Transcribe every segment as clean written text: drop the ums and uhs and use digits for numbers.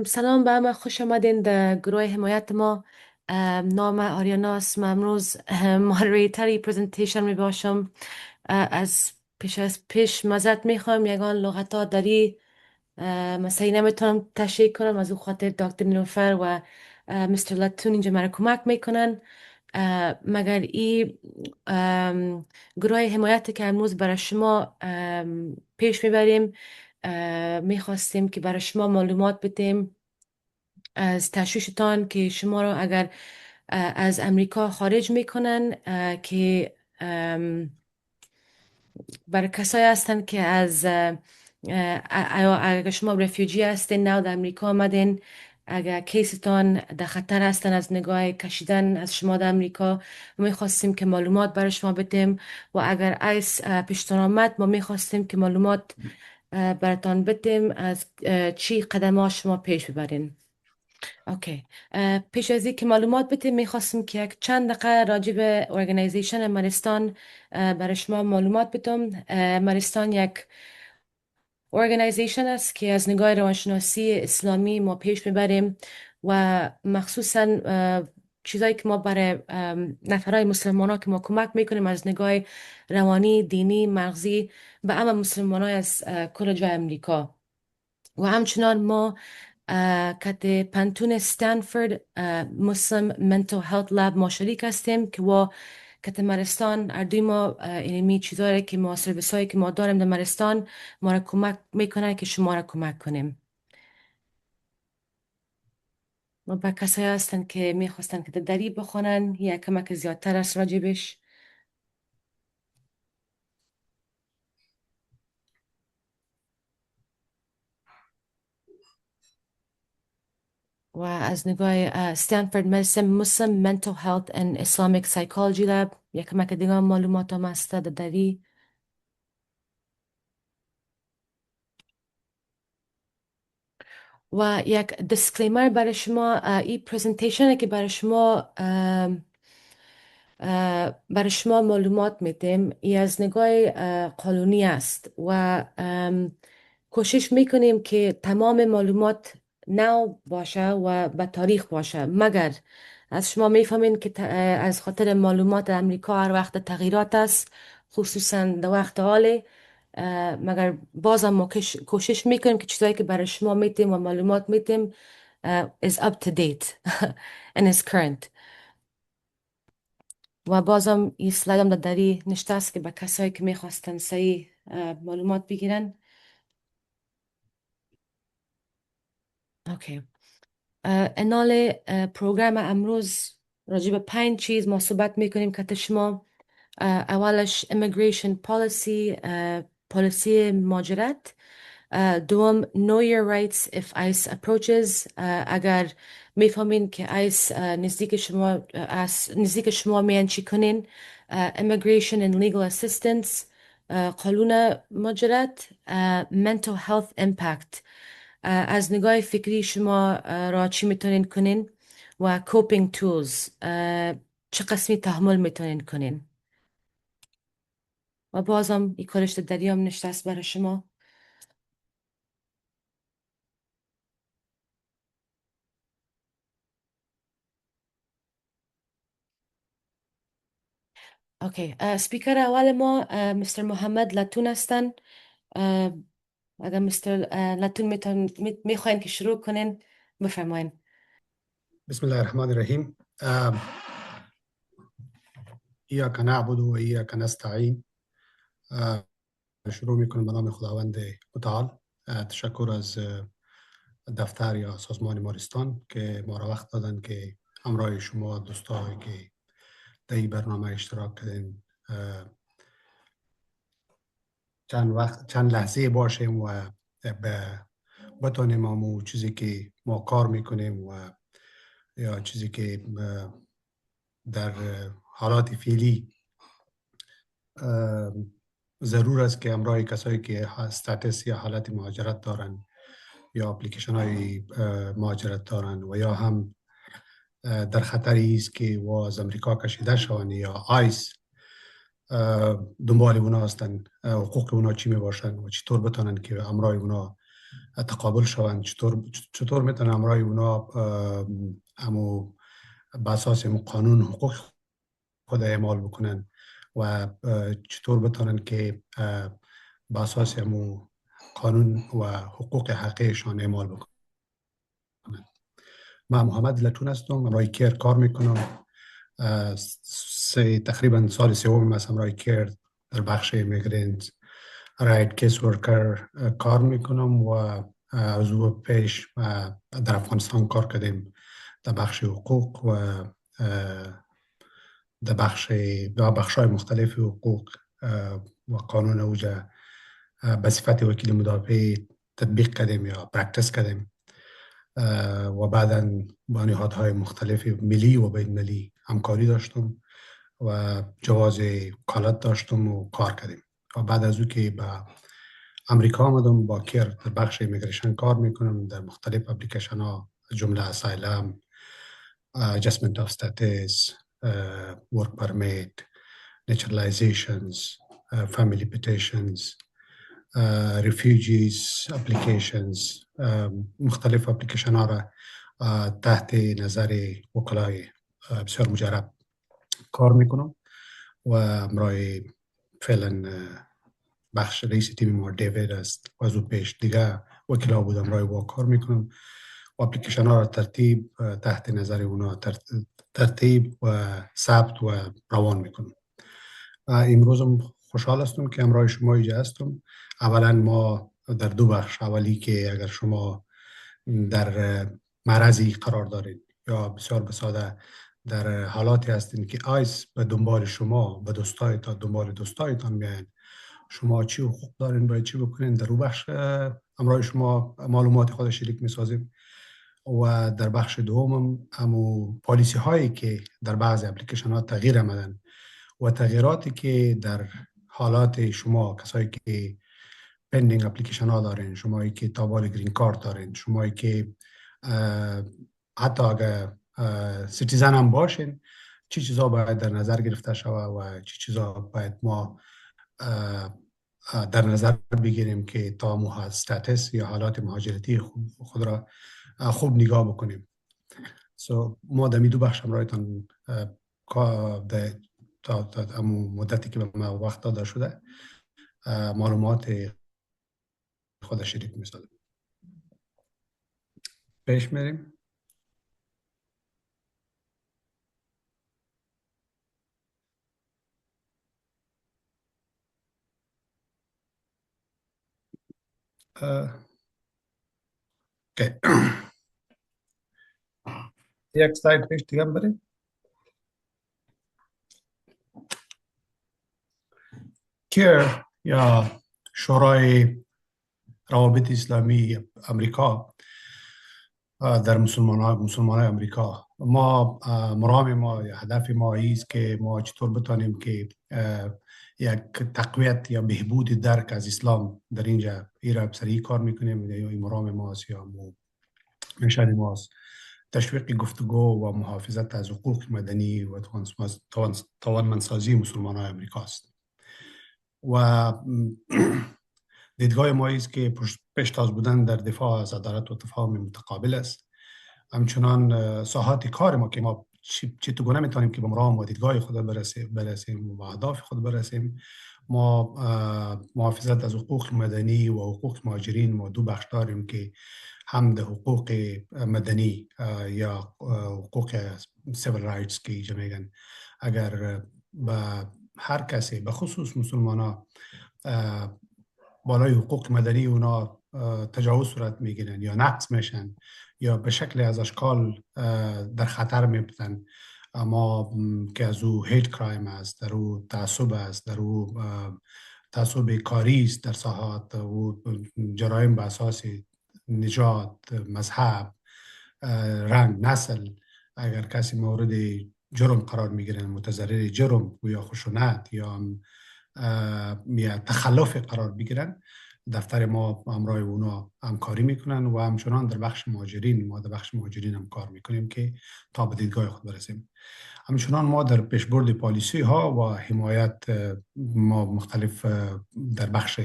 سلام به همه، خوش آمدین در گروه حمایت ما. نام آریانا است. من امروز مادریتری پرزنتیشن می باشم. از پیش معذرت میخوام، یگان لغت ها داری مثلا نمیتونم تشریح کنم، از او خاطر دکتر نیلوفر و مستر لاتون اینجا مرا کمک میکنن. مگر ای گروه حمایت که امروز برای شما پیش میبریم، میخواستیم که برای شما معلومات بدیم از تشویشتان که شما را اگر از امریکا خارج میکنن، که برای کسایی هستن که از اگر شما رفیوجی هستین، نو در امریکا آمدین، اگر کیستان در خطر هستن از نگاه کشیدن از شما در امریکا، ما میخواستیم که معلومات برای شما بدیم. و اگر ایس پیشتان آمد، ما میخواستیم که معلومات براتان بدیم از چی قدم ها شما پیش ببرین. اوکی. پیش از این که معلومات بدیم، میخواستم که یک چند دقیقه راجع به ارگانیزیشن مارستان برای شما معلومات بدم. مارستان یک ارگانیزیشن است که از نگاه روانشناسی اسلامی ما پیش میبریم و مخصوصا چیزایی که ما برای نفرهای مسلمان ها که ما کمک میکنیم از نگاه روانی، دینی، مغزی به همه مسلمان های از کل جای امریکا. و همچنان ما کت پانتون استنفورد مسلم منتل هلت لاب ما شریک هستیم که و کت مرستان اردوی ما اینمی چیزایی که ما سرویس هایی که ما داریم در مرستان ما را کمک میکنه که شما را کمک کنیم. ما با کسایی هستن که میخواستن که دری بخونن یا کمک زیادتر است راجبش. و از نگاه استنفورد مسلم منتل هلت and اسلامیک سایکولوژی لاب یا کمک دیگه معلومات هم هسته دری. و یک دیسکلیمر برای شما، این پریزنتیشن که برای شما معلومات میدیم ای از نگاه قانونی است و کوشش میکنیم که تمام معلومات نو باشه و به تاریخ باشه، مگر از شما میفهمین که از خاطر معلومات امریکا هر وقت تغییرات است، خصوصا در وقت حاله. مگر بازم ما کوشش میکنیم که چیزایی که برای شما میتیم و معلومات میتیم is up to date and is current. و بازم این سلایدم در دری نشته است که به کسایی که میخواستن صحیح معلومات بگیرن. اوکی. انال پروگرام امروز راجع به 5 چیز ما صحبت میکنیم که شما اولش immigration policy، پالیسی مهاجرت. دوم know your rights if ICE approaches. اگر میفهمین که ICE نزدیک شما میان چی کنین. immigration and legal assistance، قانون مهاجرت. mental health impact، از نگاه فکری شما را چی میتونین کنین. و coping tools، چه قسمی تحمل میتونین کنین. و بازم این کارش در دریام نشته است برای شما. اوکی. سپیکر اول ما مستر محمد لاتون هستن. اگر مستر لاتون میخواین که شروع کنین بفرمایین. بسم الله الرحمن الرحیم. ایاک نعبد و ایاک نستعین. شروع میکنم به نام خداوند متعال. تشکر از دفتر یا سازمان مارستان که ما را وقت دادن که همراه شما دوستایی که در این برنامه اشتراک کردین چند لحظه باشیم و بتانیم همون چیزی که ما کار میکنیم و یا چیزی که در حالات فعلی ضرور است که همراه کسایی که استاتس یا حالت مهاجرت دارن یا اپلیکیشن های مهاجرت دارن و یا هم در خطری است که و از امریکا کشیده شوند یا آیس دنبال اونا هستن، حقوق اونا چی می باشن و چطور بتانن که همراه اونا تقابل شوند، چطور میتونن همراه اونا امو به اساس قانون حقوق خود اعمال بکنن و چطور بتونن که به اساس امو قانون و حقوق حقیقشان اعمال بکنن. من محمد لتون هستم، امرای کیر کار میکنم. تقریبا سال سوم هستم امرای کیر در بخش ایمیگرنت رایت کیس ورکر کار میکنم و از او پیش در افغانستان کار کردیم در بخش حقوق و در بخش های مختلف حقوق و قانون اوجه به صفت وکیل مدافع تطبیق کردیم یا پرکتس کردیم و بعدا با نهادهای مختلف ملی و بین ملی همکاری داشتم و جواز کالت داشتم و کار کردیم. و بعد از او که به امریکا آمدم با کیر در بخش ایمیگریشن کار میکنم در مختلف اپلیکیشن ها، جمله اسایلم، adjustment of status, work permit, naturalizations, family petitions, refugees applications، مختلف اپلیکیشن ها را تحت نظر وکلای بسیار مجرب کار میکنم و امرای فعلا بخش رئیس تیم ما دیوید است و از او پیش دیگه وکلا بود امرای با کار میکنم و اپلیکیشن ها را تحت نظر اونا ترتیب و ثبت و روان میکنم. امروزم خوشحال هستم که امرای شما اینجا هستم. اولا ما در دو بخش، اولی که اگر شما در معرضی قرار دارید یا بسیار بساده در حالاتی هستین که آیس به دنبال شما به دوستایتان دنبال دوستایتان میاین، شما چی حقوق دارین، باید چی بکنین، در او بخش امرای شما معلومات خود شریک میسازیم. و در بخش دومم همو پالیسی هایی که در بعضی اپلیکیشن ها تغییر آمدن و تغییراتی که در حالات شما کسایی که پندینگ اپلیکیشن ها دارین، شمایی که تابال گرین کارت دارین، شمایی که حتی اگر سیتیزن هم باشین، چی چیزا باید در نظر گرفته شود و چی چیزا باید ما در نظر بگیریم که تا مو استاتس یا حالات مهاجرتی خود را خوب نگاه بکنیم. ما در دو بخش همراهتان تا مدتی که به ما وقت داده شده معلومات خود شریک می‌سازیم. پیش میریم. یک سلاید پیش دیگه بریم. کیر یا شورای روابط اسلامی امریکا در مسلمان امریکا، ما مرام ما یا هدف ما ایست که ما چطور بتانیم که یک تقویت یا بهبود درک از اسلام در اینجا ایرا بسری کار میکنیم. این مرام ماست یا منشان ماست تشویق گفتگو و محافظت از حقوق مدنی و توانمندسازی مسلمان های امریکاست. و دیدگاه ما است که پیشتاز بودن در دفاع از عدالت و تفاهم متقابل است. همچنان ساحات کار ما که ما چطور میتونیم که به مرام و دیدگاه خود برسیم و اهداف خود برسیم. ما محافظت از حقوق مدنی و حقوق مهاجرین ما دو بخش داریم که هم در حقوق مدنی یا حقوق سیویل رایتس که اینجا میگن، اگر به هر کسی به خصوص مسلمان ها بالای حقوق مدنی اونا تجاوز صورت میگیرن یا نقص میشن یا به شکل از اشکال در خطر میفتن، ما که از او هیت کرایم است، در او تعصب است، در او تعصب کاری است در ساحات و جرایم به اساس نژاد، مذهب، رنگ، نسل، اگر کسی مورد جرم قرار میگیرن، متضرر جرم و یا خشونت یا تخلف قرار بگیرن، دفتر ما همراه اونا همکاری میکنن و همچنان در بخش مهاجرین ما در بخش مهاجرین هم کار میکنیم که تا به دیدگاه خود برسیم. همچنان ما در پیشبرد پالیسی ها و حمایت ما مختلف در بخش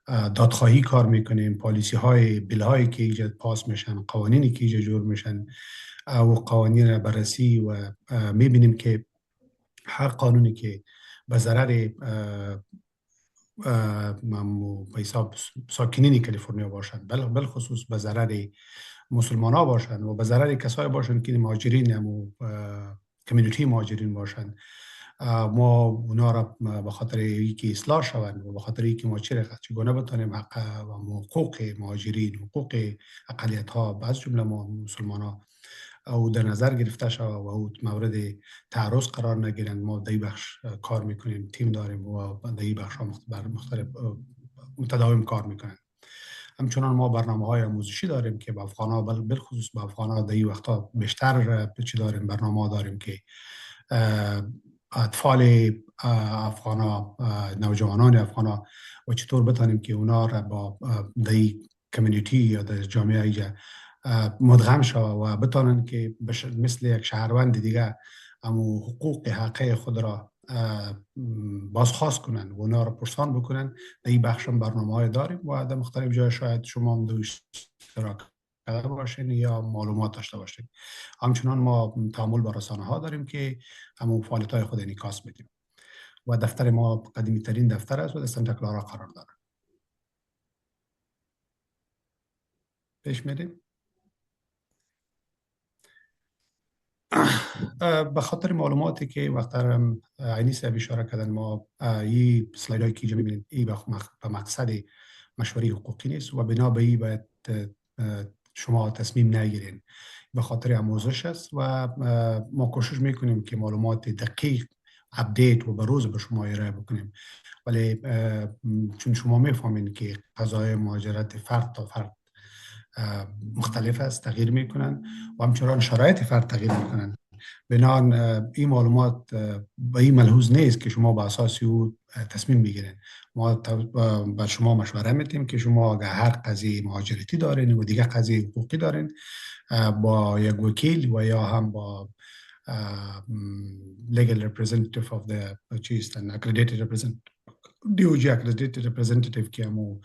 دادخواهی کار میکنیم، پالیسی های بیل هایی که ایجاد پاس میشن، قوانینی که ایجاد جور میشن و قوانین را بررسی و میبینیم که هر قانونی که به ضرر به حساب ساکنین کالیفرنیا باشند، بالخصوص به ضرر مسلمان ها باشند و به ضرر کسایی باشند که مهاجرین و کمیونیتی مهاجرین باشند، ما اونا را به خاطر اینکه اصلاح شوند و به خاطر اینکه ما چگونه بتانیم حق و حقوق مهاجرین، حقوق اقلیت ها از جمله ما مسلمان ها او در نظر گرفته شود و او مورد تعرض قرار نگیرند. ما در این بخش کار میکنیم، تیم داریم و در این بخش ها مختلف متداوم کار میکنند. همچنان ما برنامه های آموزشی داریم که به افغان ها، بالخصوص به افغان ها در این وقتا بیشتر چی داریم، برنامه ها داریم که اطفال افغان ها، نوجوانان افغان ها و چطور بتانیم که اونا را با در کمیونیتی یا در جامعه ایجا مدغم شود و بتانن که مثل یک شهروند دیگه امو حقوق حقیقی خود را بازخواست کنن و اونا را پرسان بکنن. در این بخش هم برنامه های داریم و در مختلف جای شاید شما هم در اشتراک کرده باشین یا معلومات داشته باشین. همچنان ما تعامل با رسانه ها داریم که همون فعالیت های خود انعکاس بدیم و دفتر ما قدیمی ترین دفتر است و در سنتا کلارا قرار داره. پیش میریم. به خاطر معلوماتی که وقتا عینی صاحب اشاره کردن، ما این سلاید هایی که اینجا میبینید این به مقصد مشوره حقوقی نیست و بنا به این باید شما تصمیم نگیرین، به خاطر آموزش است و ما کوشش میکنیم که معلومات دقیق اپدیت و بروز به شما ارائه بکنیم، ولی چون شما میفهمین که قضای مهاجرت فرد تا فرد مختلف است، تغییر میکنن و همچنان شرایط فرد تغییر میکنن. بنان این معلومات به این ملحوظ نیست که شما با اساس او تصمیم بگیرین. ما با شما مشوره میتیم که شما اگر هر قضیه مهاجرتی دارین و دیگه قضیه حقوقی دارین، با یک وکیل و یا هم با legal representative of the چیست accredited representative DOJ accredited representative که همون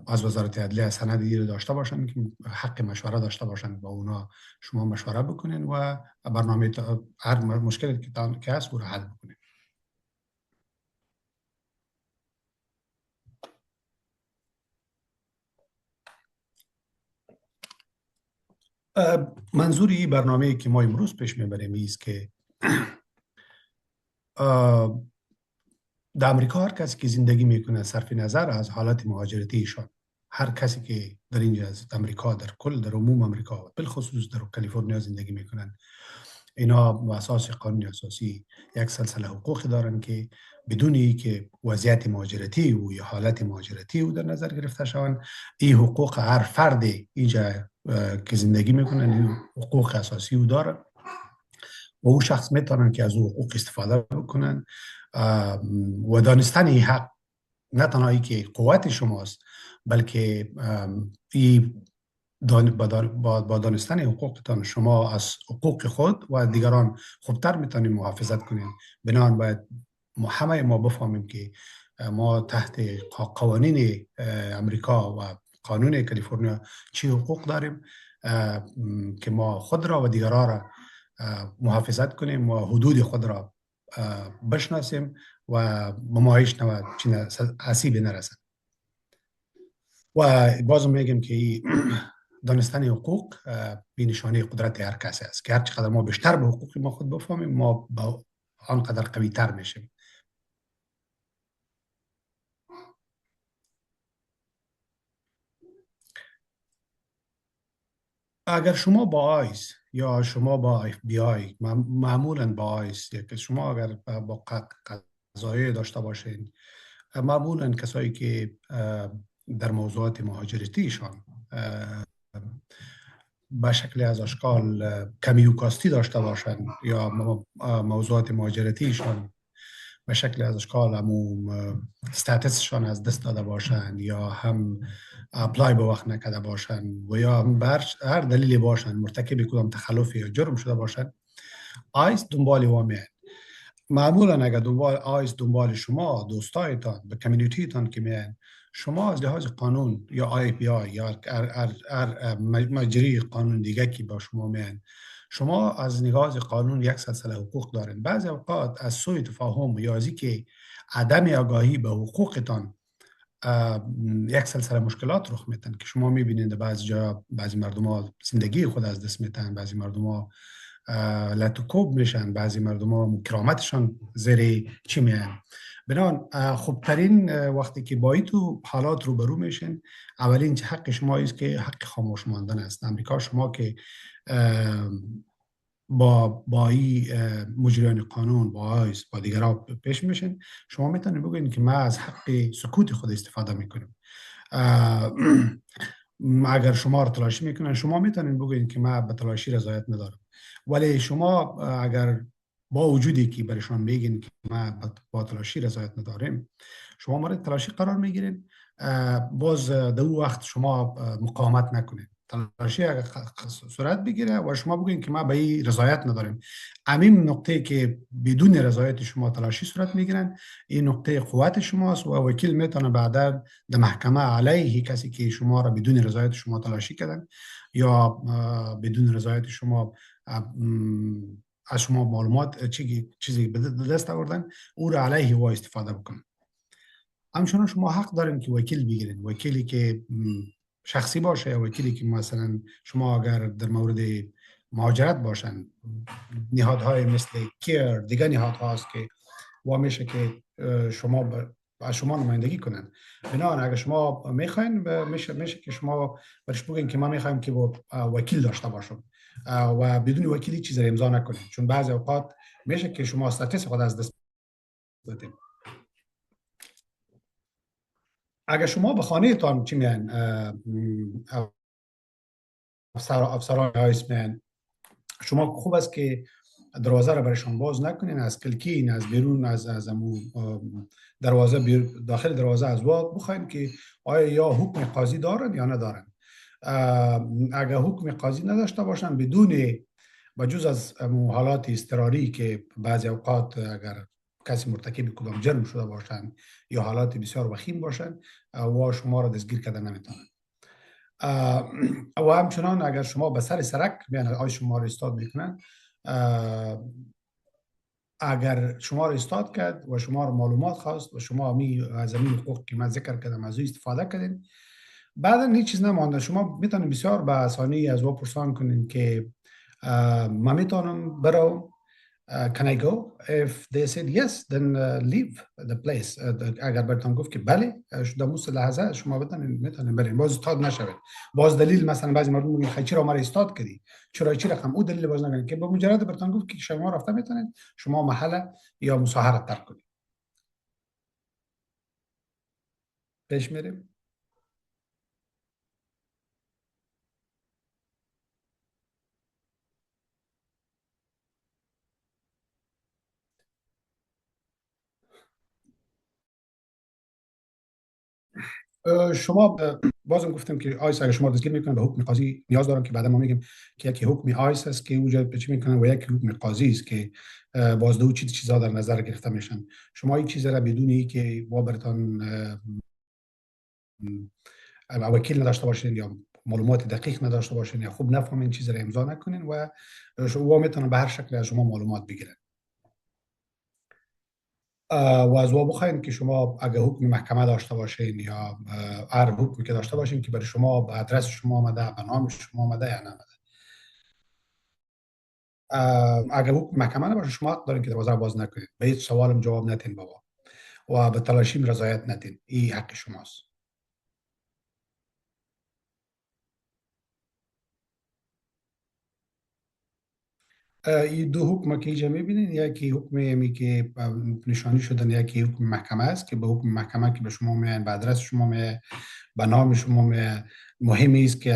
از وزارت عدلیه سند رو داشته باشن که حق مشوره داشته باشن، با اونا شما مشوره بکنین و برنامه هر مشکلی که هست رو حل بکنین. منظور این برنامه که ما امروز پیش میبریم است که در امریکا هر کسی که زندگی میکنه صرف نظر از حالت مهاجرتی ایشان، هر کسی که در اینجا از امریکا، در کل در عموم امریکا بالخصوص در کالیفرنیا زندگی میکنن، اینا با اساس قانون اساسی یک سلسله حقوقی دارن که بدون که وضعیت مهاجرتی و یا حالت مهاجرتی او در نظر گرفته شوند، این حقوق هر فرد اینجا که زندگی میکنن این حقوق اساسی او دارن و او شخص میتونن که از او حقوق استفاده بکنن و دانستن این حق نه تنها ای که قوت شماست، بلکه این با دانستن حقوقتان شما از حقوق خود و دیگران خوبتر میتونیم محافظت کنیم. بنابراین باید همه ما بفهمیم که ما تحت قوانین امریکا و قانون کالیفرنیا چی حقوق داریم که ما خود را و دیگران را محافظت کنیم و حدود خود را بشناسیم و ممایش نو چین عصیب نرسد. و بازم میگم که دانستن حقوق به نشانه قدرت هر کسی است که هر چقدر ما بیشتر به حقوق ما خود بفهمیم، ما با آنقدر قوی تر میشیم. اگر شما با آیس یا شما با اف بی آی، معمولا با آیس، که شما اگر با قضایه داشته باشین، معمولا کسایی که در موضوعات مهاجرتیشان به شکل از اشکال کمی و کاستی داشته باشند یا موضوعات مهاجرتیشان به شکل از اشکال همون استاتسشان از دست داده باشند یا هم اپلای به وقت نکرده باشند و یا هر دلیلی باشند مرتکب کدام تخلف یا جرم شده باشند، آیس دنبال وامیه. معمولا اگر آیس دنبال شما، دوستایتان، به کمیونیتیتان که میان، شما از لحاظ قانون یا آی پی آی یا مجری قانون دیگه که با شما میان، شما از لحاظ قانون یک سلسله حقوق دارین. بعضی اوقات از سوء تفاهم یا از که عدم آگاهی به حقوقتان یک سلسله مشکلات رخ میتن که شما میبینید بعضی جا بعضی مردم ها زندگی خود از دست میتن، بعضی مردم ها لطوکوب میشن، بعضی مردم ها کرامتشان زیر چی میان. بنان خوبترین وقتی که با این تو حالات روبرو میشن، اولین حق شما است که حق خاموش ماندن است. امریکا شما که با این مجریان قانون با آیس با دیگرها پیش میشن، شما میتونید بگوین که ما از حق سکوت خود استفاده میکنیم. اگر شما را تلاشی میکنن، شما میتونید بگوین که ما به تلاشی رضایت ندارم. ولی شما اگر با وجودی که برشان میگین که ما با تلاشی رضایت نداریم، شما مورد تلاشی قرار میگیرین، باز در اون وقت شما مقاومت نکنید. تلاشی اگر صورت بگیره و شما بگوین که ما به این رضایت نداریم، همین نقطه که بدون رضایت شما تلاشی صورت میگیرن، این نقطه قوت شماست و وکیل میتونه بعدا در محکمه علیه کسی که شما را بدون رضایت شما تلاشی کردن یا بدون رضایت شما از شما معلومات چیزی به دست آوردن، او را علیه او استفاده بکنن. همچنان شما حق دارین که وکیل بگیرین، وکیلی که شخصی باشه یا وکیلی که مثلا شما اگر در مورد مهاجرت باشن، نهادهای مثل کیر دیگه نهادها هست که میشه که شما از شما نمایندگی کنن. بنابراین اگر شما میخواین میشه که شما برش بگین که ما میخوایم که وکیل داشته باشم و بدون وکیلی چیزی امضا نکنید، چون بعضی اوقات میشه که شما استاتس خود از دست بدید. اگر شما به خانه تان چی میان افسران رئیس میان، شما خوب است که دروازه را برایشان باز نکنین، از کلکین از بیرون از دروازه داخل دروازه از واد بخواین که آیا یا حکم قاضی دارن یا ندارن. اگر حکم قاضی نداشته باشن، بدون بجز از حالات اضطراری که بعضی اوقات اگر کسی مرتکب کدام جرم شده باشن یا حالات بسیار وخیم باشن و شما را دستگیر کرده نمیتونن. و همچنان اگر شما به سر سرک میان آی شما را استاد میکنن، اگر شما را استاد کرد و شما را معلومات خواست و شما از همین حقوق که من ذکر کردم از او استفاده کردین، بعدا هیچ چیز نمانده، شما میتونید بسیار به آسانی از او پرسان کنین که ما میتونم برم. Can I go? If they said yes, then leave the place. اگر برتان گفت که بله، در موس لحظه شما میتونید برین، باز استاد نشوید. باز دلیل مثلا بعضی مردم میگن خیلی چرا ما را استاد کردی، چرا چی رقم، او دلیل باز نگن که به مجرد برتان گفت که شما رفته میتونید شما محل یا مساحره ترک کنید. پیش میریم. شما بازم گفتم که آیس اگر شما دستگیر میکنن به حکم قاضی نیاز دارم که بعدا ما میگیم که یکی حکم آیس است که اونجا چی میکنن و یکی حکم قاضی است که باز دو چیزا در نظر گرفته میشن. شما این چیزا را بدون ای که برتان وکیل نداشته باشین یا معلومات دقیق نداشته باشین یا خوب نفهمین چیزا را امضا نکنین و شما میتونن به هر شکل از شما معلومات بگیرن. و از او بخواین که شما اگه حکم محکمه داشته باشین یا هر حکمی که داشته باشین که برای شما به آدرس شما آمده، به نام شما آمده یا نامده، اگه حکم محکمه نباشه شما حق دارین که دروازه باز نکنید، به هیچ سوالم جواب ندین بابا و به تلاشیم رضایت ندین. این حق شماست. این دو حکم که اینجا میبینین، یکی حکم همی که نشانی شدن، یکی حکم محکمه است که به حکم محکمه که به شما میان، به آدرس شما میان، به نام شما میان. مهمی است که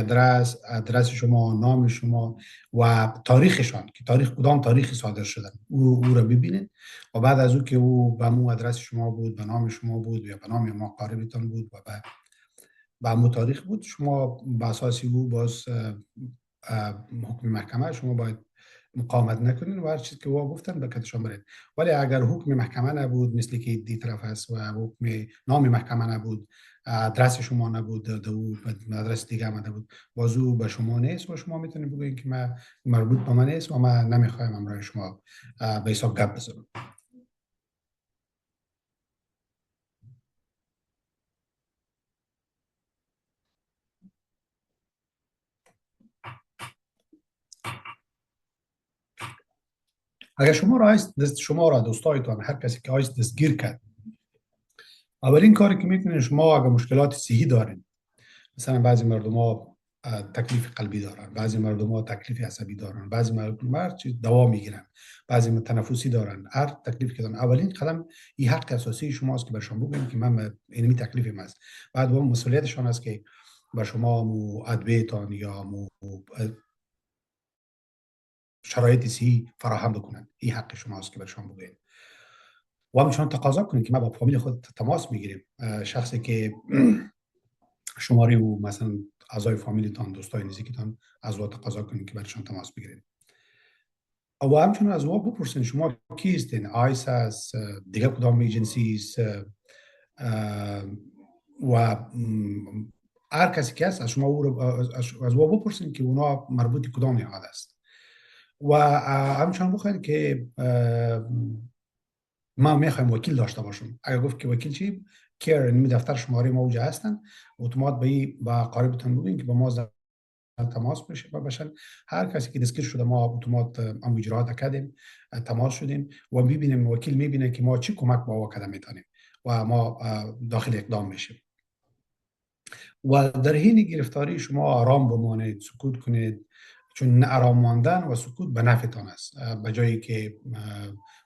آدرس شما، نام شما و تاریخشان که تاریخ کدام تاریخی صادر شدن او را ببینید و بعد از او که او به مو آدرس شما بود، به نام شما بود یا به نام ما قاربتان بود و به مو تاریخ بود، شما به اساس او باز حکم محکمه شما باید مقاومت نکنین و هر چیز که وا گفتن به کتشان برین. ولی اگر حکم محکمه نبود مثل که دی طرف است و حکم نام محکمه نبود، آدرس شما نبود، دو آدرس دیگه آمده بود، بازو به شما نیست و شما میتونید بگوین که من مربوط به من نیست و من نمیخوایم امرای شما به حساب گپ بزنم. اگر شما را دست شما را دوستایتان هر کسی که آیست دستگیر کرد، اولین کاری که میکنین شما اگر مشکلات صحی دارین، مثلا بعضی مردم ها تکلیف قلبی دارن، بعضی مردم ها تکلیف عصبی دارن، بعضی مردم ها دوا میگیرن، بعضی تنفسی دارن، هر تکلیف که دارن، اولین قدم این حق اساسی شماست که بر شما بگین که من اینمی تکلیفم است. بعد اون مسئولیتشان است که بر شما مو ادویتان یا مو شرایط صحی فراهم بکنن. این حق شماست که بر شما بگین و همچنان تقاضا کنید که ما با فامیل خود تماس میگیریم. شخصی که شماره و مثلا اعضای فامیلتان، دوستای نزدیکتان از او تقاضا کنید که برشان تماس بگیرید. و همچنان از او بپرسین شما کیستین، آیس است، دیگه کدام ایجنسی است، و هر کسی که است از شما از او بپرسین که اونا مربوط کدام نهاد است. و همچنان بخواید که ما میخوایم وکیل داشته باشیم. اگر گفت که وکیل چی کیر نمی دفتر شماره ما اوجه هستن، اتومات به قاربتون بگین که با ما تماس بشه و بشن. هر کسی که دستگیر شده ما اتومات ام اجراات کردیم، تماس شدیم و میبینیم وکیل میبینه که ما چی کمک با او کردن میتونیم و ما داخل اقدام میشیم. و در حین گرفتاری شما آرام بمانید، سکوت کنید، چون آرام ماندن و سکوت به نفعتان است. به جایی که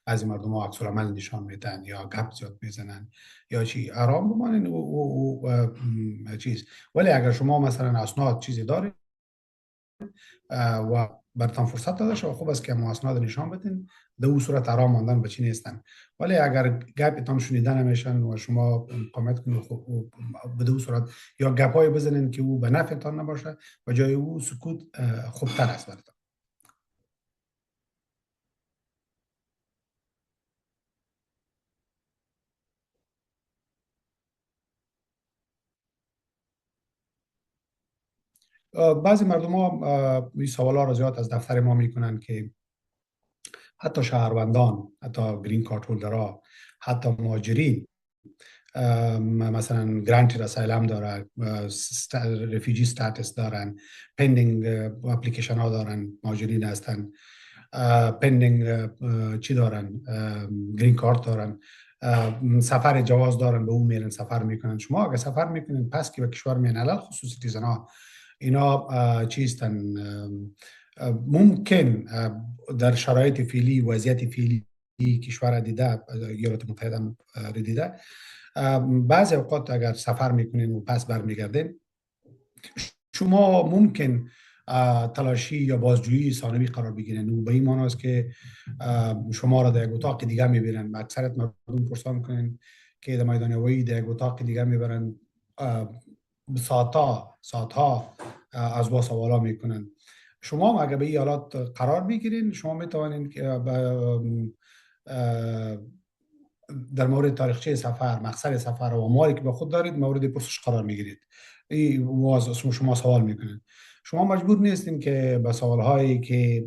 بعضی مردم ها عکس العمل نشان میدن یا گپ زیاد میزنن یا چی، آرام بمانید و چیز. ولی اگر شما مثلا اسناد چیزی دارید و برتان فرصت داده شد، خوب است که اسناد نشان بدین. در اون صورت آرام ماندن به چی نیستن. ولی اگر گپتان شنیده نمیشن و شما قامت کنید به اون صورت یا گپای بزنین که او به نفعتان نباشه و جای او سکوت خوبتر است برتان. بعضی مردم ها این سوال ها را زیاد از دفتر ما میکنن که حتی شهروندان، حتی گرین کارت هولدرها، حتی مهاجرین مثلا گرانتید اسایلم دارن، رفیجی استاتس دارن، پندینگ اپلیکیشن ها دارن، مهاجرین هستن، پندینگ چی دارن، گرین کارت دارن، سفر جواز دارن، به اون میرن سفر میکنن. شما اگر سفر میکنین پس که به کشور میان، علل خصوص سیتیزن ها اینا چیستن، ممکن در شرایط فعلی، وضعیت فعلی کشور دیده، ایالات متحده دیده، بعضی اوقات اگر سفر میکنین و پس برمیگردین، شما ممکن تلاشی یا بازجویی ثانوی قرار بگیرن و به این معنی است که شما را در یک اتاق دیگه میبرن. اکثرت مردم پرسان میکنن که در میدان هوایی در یک اتاق دیگه میبرن، ساعتها از با سوالا میکنن. شما اگر به این حالات قرار بگیرین، شما میتوانین در مورد تاریخچه سفر، مقصد سفر و امواری که با خود دارید مورد پرسش قرار میگیرید. این شما سوال میکنید. شما مجبور نیستین که به سوالهایی که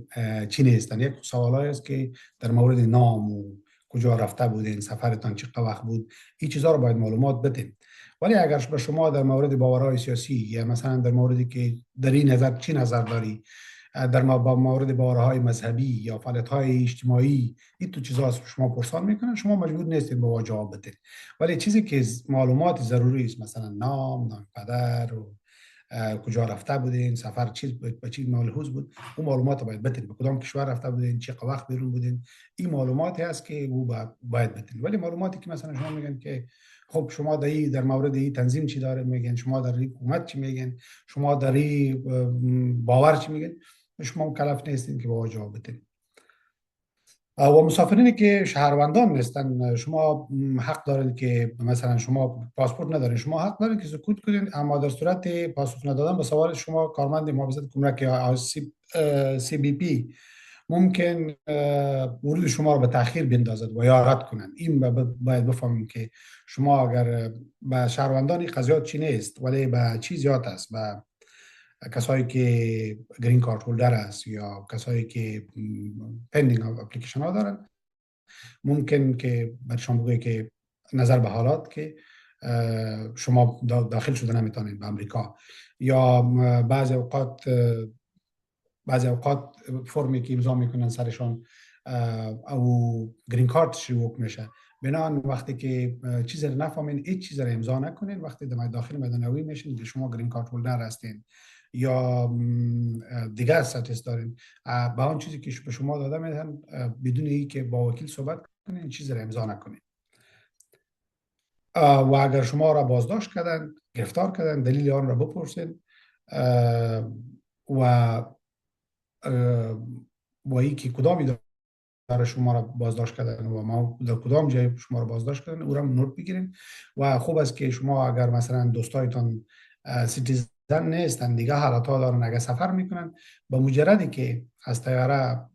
چی نیستن. یک سوالهایی است که در مورد نام و کجا رفته بودین، سفرتان چقدر وقت بود، این چیزها رو باید معلومات بدین. ولی اگر به شما در مورد باورهای سیاسی یا مثلا در موردی که در این نظر چی نظر داری، در مورد باورهای مذهبی یا فعالیت‌های اجتماعی، این تو چیزا از شما پرسان میکنن، شما مجبور نیستید به جواب بدید. ولی چیزی که معلومات ضروری است، مثلا نام پدر و کجا رفته بودین، سفر به چی ملحوظ بود، اون معلومات باید بدید. به کدام کشور رفته بودین، چه وقت بیرون بودین، این معلوماتی هست که او باید بدید. ولی معلوماتی که مثلا شما میگن که خب شما در مورد این تنظیم چی داره میگن، شما در این حکومت چی میگن، شما در این باور چی میگن، شما مکلف نیستین که با جواب بدین. و مسافرینی که شهروندان نیستن، شما حق دارید که مثلا شما پاسپورت ندارید، شما حق دارید که سکوت کنید، اما در صورت پاسخ ندادن به سوال شما کارمند محافظت گمرکی سی بی پی ممکن ورود شما رو به تاخیر بندازد و یا رد کنند. این باید بفهمیم که شما اگر به شهروندان قضیات چی نیست ولی به چی زیاد است، به کسایی که گرین کارت هولدر است یا کسایی که پندینگ اپلیکیشن ها دارن، ممکن که بر شما بگه که نظر به حالات که شما داخل شده نمیتونید به امریکا، یا بعضی اوقات فرمی که امضا میکنن سرشان او گرین کارت شروع میشه. بنابراین وقتی که چیز رو نفهمین هیچ چیز رو امضا نکنین. وقتی داخل میدان هوایی میشین که شما گرین کارت هولدر هستین یا دیگه استاتس دارین، با اون چیزی که به شما داده میدن بدون ای که با وکیل صحبت کنین این چیز رو امضا نکنین. و اگر شما را بازداشت کردن، گرفتار کردن، دلیل آن را بپرسین و ای که کدامی داره شما را بازداشت کردن و ما در کدام جای شما را بازداشت کردن او را نوت بگیرین. و خوب است که شما اگر مثلا دوستایتان سیتیزن نیستن، دیگه حالات ها دارن، اگر سفر میکنن به مجردی که از طیاره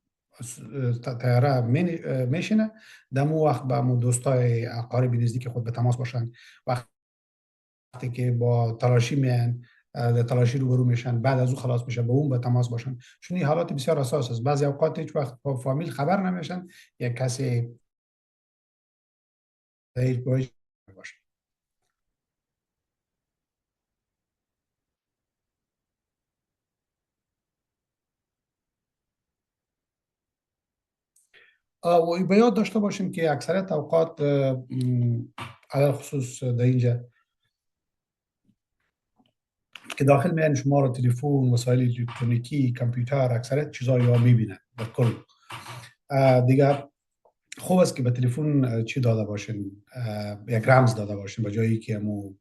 میشینه دمو وقت با مو دوستای اقارب نزدیک خود به تماس باشن. وقتی که با تلاشی میان در تلاشی روبرو میشن، بعد از او خلاص میشه با اون به تماس باشن، چون این حالات بسیار اساس است. بعضی اوقات هیچ وقت با فامیل خبر نمیشن یک کسی هیچ باشه. و به یاد داشته باشیم که اکثریت اوقات علل خصوص در اینجا که داخل میان شما رو تلفن، وسایل الکترونیکی، کامپیوتر، اکثریت چیزا یا میبینن در کل. دیگه خوب است که به تلفن چی داده باشین، یک رمز داده باشین به جایی که همو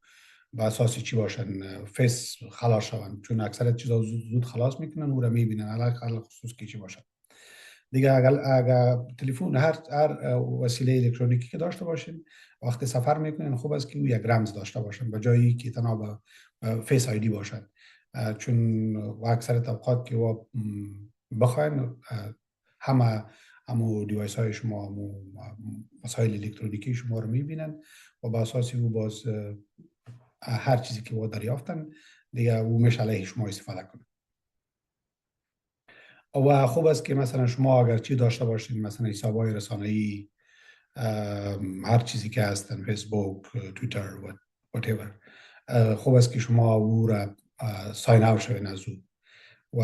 به اساس چی باشن فیس خلاص شون، چون اکثریت چیزا زود خلاص میکنن او را میبینن علل خصوص که چی باشن. دیگه اگر تلفن هر وسیله الکترونیکی که داشته باشین وقتی سفر میکنین خوب است که او یک رمز داشته باشن به جایی که تنها به فیس آیدی باشن، چون و اکثر اوقات که و بخواین همه دیوایس های شما، وسایل الکترونیکی شما رو میبینن و با اساس او باز هر چیزی که با دریافتن دیگه او میشه علیه شما استفاده کنه. و خوب است که مثلا شما اگر چی داشته باشین، مثلا حساب‌های رسانه‌ای، هر چیزی که هستن، فیسبوک، توییتر و whatever، خوب است که شما او را ساین اوت شوین از او و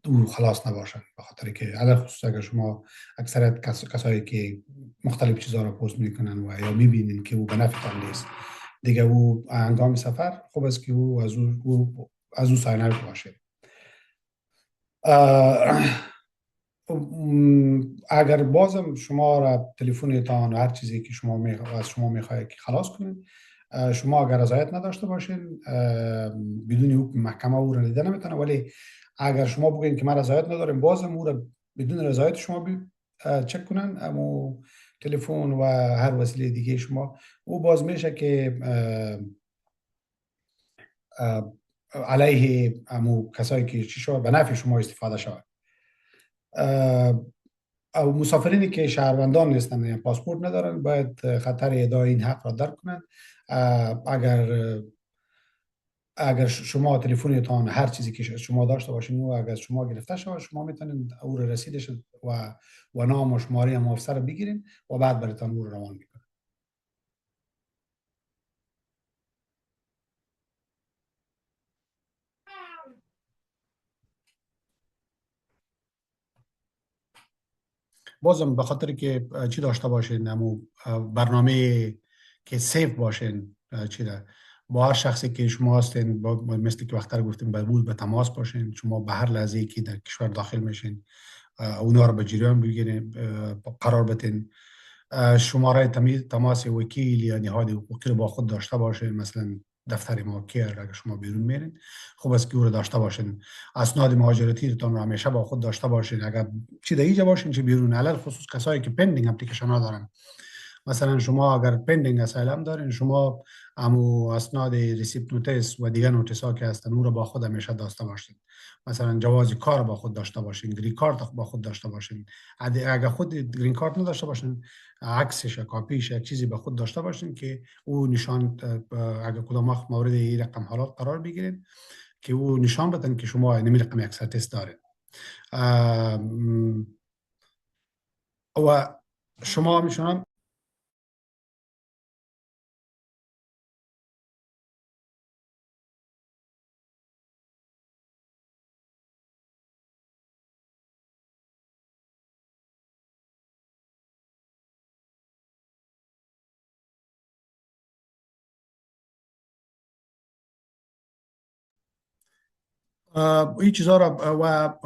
او خلاص نباشن، به خاطر که علاوه خصوص اگر شما اکثریت کسایی که مختلف چیزا را پست میکنن و یا میبینین که او به نفعتان نیست، دیگه او هنگام سفر خوب است که او از او ساین اوت باشه. اگر بازم شما را تلفنتان هر چیزی که از شما میخواد که خلاص کنید، شما اگر رضایت نداشته باشین بدون حکم محکمه او را دیده نمیتونه، ولی اگر شما بگین که من رضایت ندارم بازم او را بدون رضایت شما چک کنن اما تلفن و هر وسیله دیگه شما، او باز میشه که علیه امو کسایی که چی شود به نفع شما استفاده شود. او مسافرینی که شهروندان نیستن یا پاسپورت ندارن باید خطر ادای این حق را درک کنند. اگر شما تلفنتان هر چیزی که شما داشته باشین و اگر شما گرفته شود، شما میتونید او را رسیدش و نام و شماره هم افسر بگیرین و بعد براتون او را روان میکنن. بازم به خاطر که چی داشته باشین، امو برنامه که سیف باشین، چی ده با هر شخصی که شما هستین مثل که وقتر گفتیم بود به تماس باشین. شما به هر لحظه که در کشور داخل میشین اونا رو به جریان بگیرین، قرار بتین. شماره تماس وکیل یا نهاد حقوقی رو با خود داشته باشین، مثلا دفتر ماکر اگر شما بیرون میرین خوب است که او رو داشته باشین. اسناد مهاجرتی رو همیشه با خود داشته باشین، اگر چی در اینجا باشین چه بیرون، علل خصوص کسایی که پندینگ اپلیکیشن ها دارن، مثلا شما اگر پندینگ اسایلم دارین، شما امو اسناد ریسیپت نوتیس و دیگه نوتیس ها که هستن او رو با خود همیشه داشته باشین. مثلا جواز کار با خود داشته باشین، گرین کارت با خود داشته باشین. اگر خود گرین کارت نداشته باشین، عکسش کاپیش یک چیزی به خود داشته باشین که او نشان، اگر کدام وقت مورد این رقم حالات قرار بگیرین که او نشان بدن که شما نمی رقم یک تست دارین. و شما میشونم این چیزها را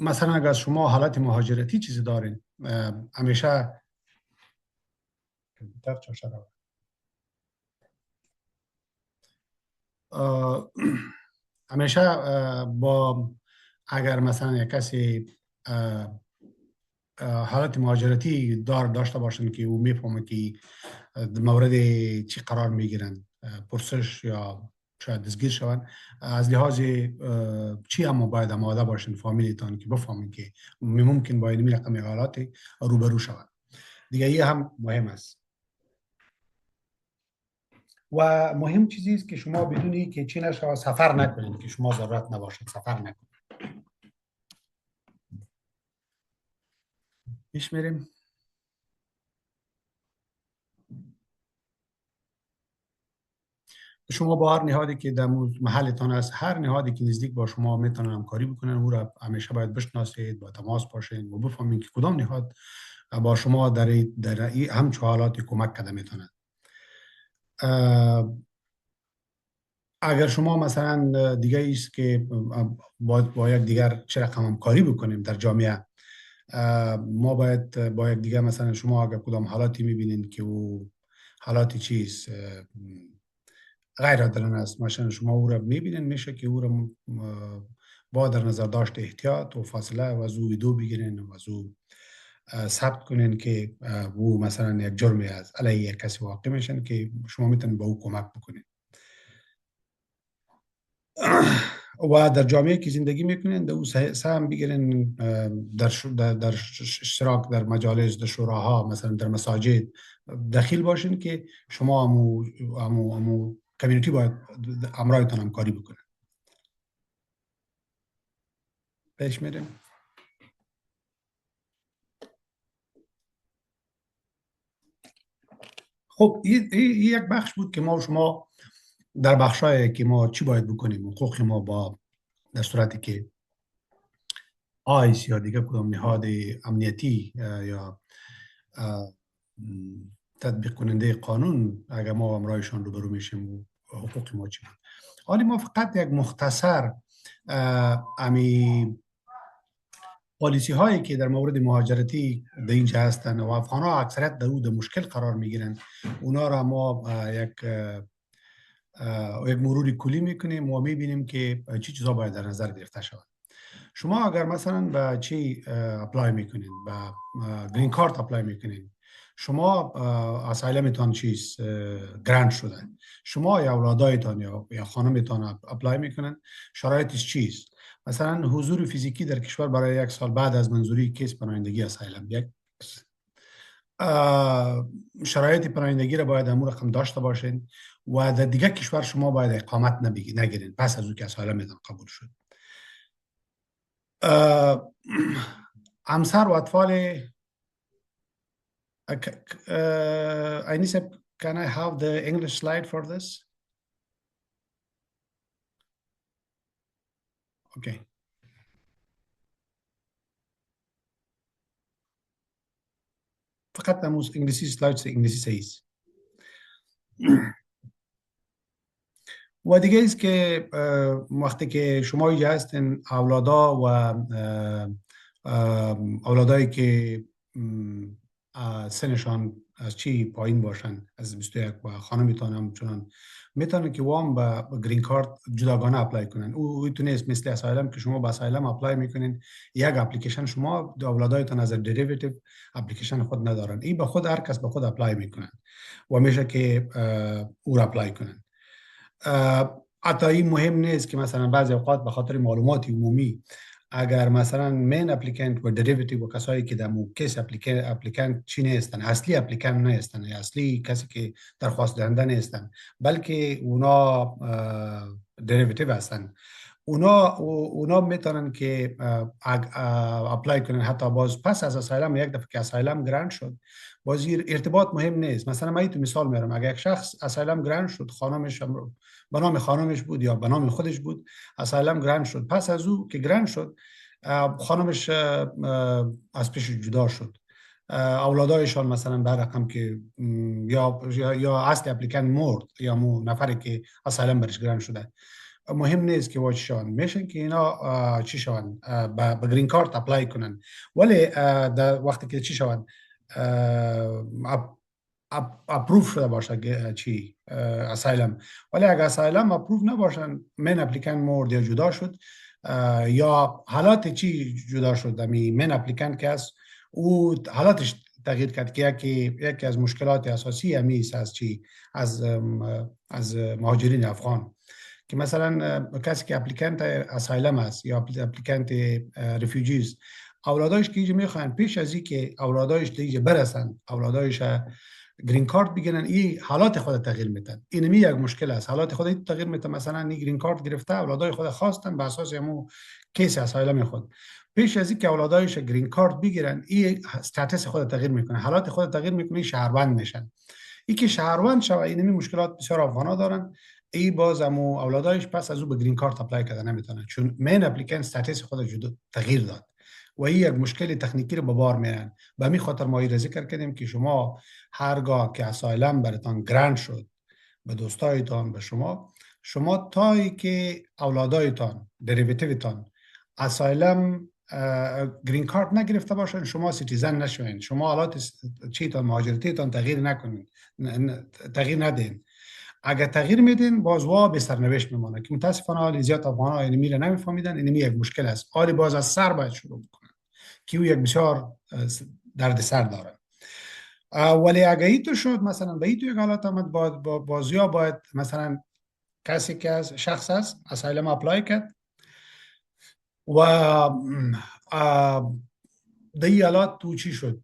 مثلا اگر شما حالت مهاجرتی چیزی دارین، همیشه کمپیوتر چه شده؟ همیشه با اگر مثلا یک کسی حالت مهاجرتی داشته باشن که او میفهمه که مورد چی قرار میگیرن، پرسش یا شاید دستگیر شون، از لحاظ چی هم باید آماده باشین فامیلیتان که بفهمین که ممکن با این رقم حالات روبرو شود. دیگه این هم مهم است. و مهم چیزی است که شما بدونی که چی نشه سفر نکنید، که شما ضرورت نباشد سفر نکنید. پیش میریم. شما با هر نهادی که در محلتان است، هر نهادی که نزدیک با شما میتونن همکاری بکنن، او را همیشه باید بشناسید، با تماس باشین و بفهمین که کدام نهاد با شما در این همچه حالات کمک کرده میتونه. اگر شما مثلا دیگه ایست که با یک دیگر چه رقم همکاری بکنیم در جامعه، ما باید با یک دیگه مثلا شما اگر کدام حالاتی میبینین که او حالاتی چیز غیر عادلانه است، مثلا شما او را میبینین، میشه که او را با در نظر داشت احتیاط و فاصله و از او ویدیو بگیرین و از او ثبت کنین که او مثلا یک جرمی از علیه یک کسی واقع میشن که شما میتونین با او کمک بکنین. و در جامعه که زندگی میکنین در او سهم بگیرین، در اشتراک در مجالس، در شوراها، مثلا در مساجد دخیل باشین که شما امو کمیونیتی باید امرایتان همکاری بکنه. پیش میریم. خب این یک بخش بود که ما و شما در بخشای که ما چی باید بکنیم، حقوق ما با در صورتی که آیس یا دیگه کدام نهاد امنیتی یا تطبیق کننده قانون اگر ما امرایشان روبرو میشیم و حقوق ما چی بود. حالی ما فقط یک مختصر امی پالیسی هایی که در مورد مهاجرتی در اینجا هستند و افغان ها اکثریت در او در مشکل قرار میگیرند، اونا را ما یک مروری کلی میکنیم و میبینیم که چی چیزا باید در نظر گرفته شود. شما اگر مثلا به چی اپلای میکنین، به گرین کارت اپلای میکنین، شما اسایلمتان چیز گرانت شده، شما یا اولادایتان یا خانمتان اپلای میکنن، شرایطش چیست؟ مثلا حضور فیزیکی در کشور برای 1 سال بعد از منظوری کیس پناهندگی اسایلم، یک شرایط پناهندگی را باید همون رقم داشته باشین و در دیگه کشور شما باید اقامت نگیرین پس از او که اسایلمتان قبول شد. همسر و اطفال Anissa, can I have the English slide for this? Okay. فقط نموز انگلیسی سلاید انگلیسی سیز. و دیگه است که وقتی که شما اینجا هستین، اولادا و اولادایی که سنشان از چی پایین باشن از 21 و خانمتان هم چنان میتونن که وام به گرین کارت جداگانه اپلای کنن. او میتونست مثل اسایلم که شما با اسایلم اپلای میکنین، یک اپلیکیشن شما اولادایتان از دریویتیو اپلیکیشن خود ندارن، این به خود هر کس به خود اپلای میکنن و میشه که او را اپلای کنن. حتی این مهم نیست که مثلا بعضی اوقات به خاطر معلومات عمومی اگر مثلا مین اپلیکنت و دریویتیو و کسایی که در کیس اپلیکنت چی نیستن، اصلی اپلیکنت نیستن یا اصلی کسی که درخواست دهنده نیستن، بلکه اونا دریویتیو هستن، اونا میتونن که اپلای کنن. حتی باز پس از اسایلم، یک دفعه که اسایلم گرانت شد، باز ارتباط مهم نیست. مثلا من تو مثال میارم، اگر یک شخص اسایلم گرانت شد، خانمش به نام خانمش بود یا به نام خودش بود، اسایلم گرانت شد، پس از او که گرانت شد خانمش از پیش جدا شد، اولادایشان مثلا به رقم که یا اصل اپلیکن مرد یا مو نفری که اسایلم برش گرانت شده، مهم نیست که واچ شون میشن که اینا چی شون به گرین کارت اپلای کنن. ولی در وقتی که چی شون اپروف شده باشه چی اسایلم، ولی اگر اسایلم اپروف نباشن، من اپلیکن مرد یا جدا شد یا حالات چی جدا شد، من اپلیکن که است او حالاتش تغییر کرد، که یکی از مشکلات اساسی همیست از چی از مهاجرین افغان، که مثلا کسی که اپلیکنت اسایلم است یا اپلیکنت ریفیوجیز، اولادایش که اینجا میخوان پیش از این که اولادایش دیگه برسن، اولادایش گرین کارت بگیرن، این حالات خود تغییر میتن. این یک مشکل است، حالات خود تغییر میتن. مثلا این گرین کارت گرفته، اولادای خود خواستن به اساس همون کیس اسایلم خود، پیش از این که اولادایش گرین کارت بگیرن، این استاتس خود تغییر میکنه، حالات خود تغییر میکنه، شهروند میشن. این که شهروند شوه، این مشکلات بسیار افغانا دارن. ای باز امو اولادایش پس از او به گرین کارت اپلای کردن نمیتونن، چون مین اپلیکنت استاتس خود جدا تغییر داد و این یک مشکل تکنیکی رو به بار میارن. به همین خاطر ما این ذکر کردیم که شما هرگاه که اسایلم براتان گرانت شد، به دوستایتان، به شما تایی که اولادایتان دریویتیوتان اسایلم گرین کارت نگرفته باشن، شما سیتیزن نشوین، شما حالات چیتان مهاجرتیتان تغییر نکنین، تغییر ندین. اگر تغییر میدین، باز وا به سرنوشت میمونه، که متاسفانه حال زیاد افغان‌ها این میره نمیفهمیدن. این یک مشکل است، حالی باز از سر باید شروع بکنن که او یک بسیار درد سر داره. ولی اگر ایتو شد، مثلا به ایتو یک حالت آمد، بازیا باید مثلا کسی که از شخص است اسایلم اپلای کرد و دی حالات تو چی شد،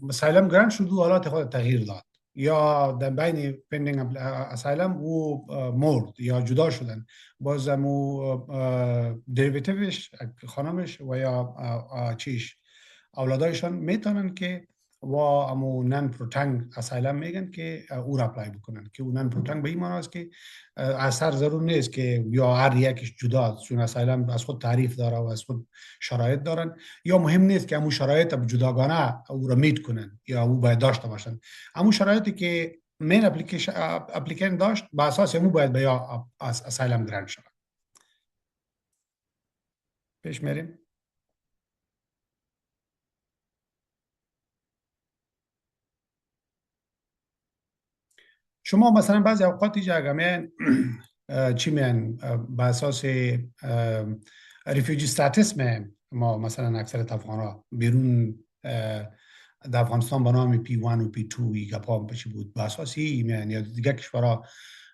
اسایلم گرانت شد و حالات خود تغییر داد، یا در بین پندینگ اسایلم او مرد یا جدا شدن، بازمو دریویتیوش خانمش و یا چیش اولادایشان میتونن که و امو نن پروتنگ اسایلم میگن که او را اپلای بکنن، که او نن پروتنگ به این معنی است که اثر ضرور نیست که یا هر یکیش جدا، چون اسایلم از خود تعریف داره و از خود شرایط دارن، یا مهم نیست که همون شرایط جداگانه او را میت کنن یا او باید داشته باشن. همون شرایطی که مین اپلیکن داشت، به اساس همون باید به یا اسایلم گرانت شود. پیش میریم. شما مثلا بعضی اوقات اینجا اگر میان چی میان به اساس ریفیوجی استاتس میان، ما مثلا اکثر افغان‌ها بیرون در افغانستان به نام پی 1 و پی 2 گپا بچی بود، به اساس این میان، یا دیگه کشورها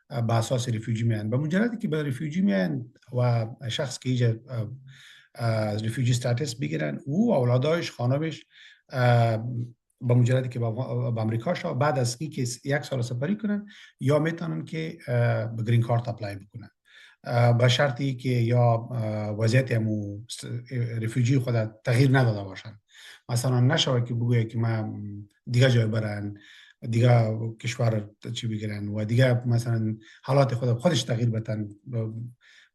به اساس ریفیوجی میان. به مجردی که به ریفیوجی میان و شخص که اینجا ریفیوجی استاتس بگیرن، او اولادایش خانمش با مجردی که با امریکا شد، بعد از این که یک سال سپری کنن، یا میتونن که به گرین کارت اپلای بکنن، با شرطی که یا وضعیت همو ریفیوجی خود تغییر نداده باشن. مثلا نشوه که بگویه که من دیگه جای برن، دیگه کشور چی بگیرن و دیگه مثلا حالات خودش تغییر بدن.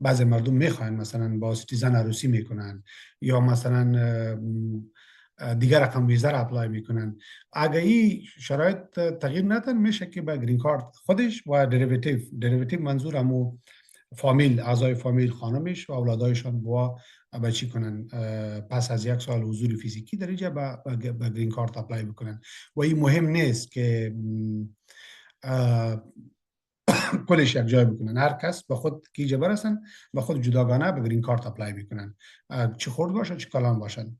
بعضی مردم میخواین مثلا با سیتیزن عروسی میکنن، یا مثلا دیگر رقم ویزا را اپلای میکنن. اگر این شرایط تغییر ندن، میشه که با گرین کارت خودش و دریویتیو منظور همو فامیل، اعضای فامیل خانمش و اولادایشان با چی کنن، پس از 1 سال حضور فیزیکی در اینجا به گرین کارت اپلای بکنن. و این مهم نیست که کلش یک جای بکنن، هر کس به خود کیجه برسن به خود جداگانه به گرین کارت اپلای میکنن، چه خرد باشن چه کلان باشن.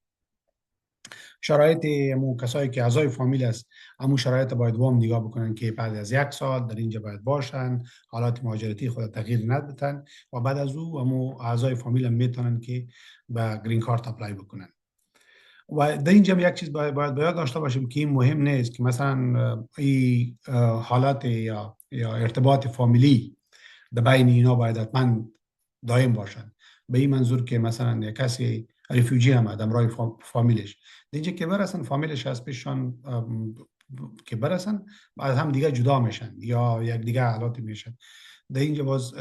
شرایط امو کسایی که اعضای فامیل است، امو شرایط باید وام نگاه بکنن که بعد از 1 سال در اینجا باید باشن، حالات مهاجرتی خود تغییر ندادن و بعد از او امو اعضای فامیل هم میتونن که به گرین کارت اپلای بکنن. و در اینجا یک چیز باید داشته باشیم که این مهم نیست که مثلا این حالات یا ارتباط فامیلی در بین اینا باید حتما دائم باشن. به این منظور که مثلا یک کسی ریفیوجی هم همراه فامیلش اینجا که برسن، فامیلش از پیششان که برسن بعد هم دیگه جدا میشن یا یک دیگه حالات میشن. در اینجا باز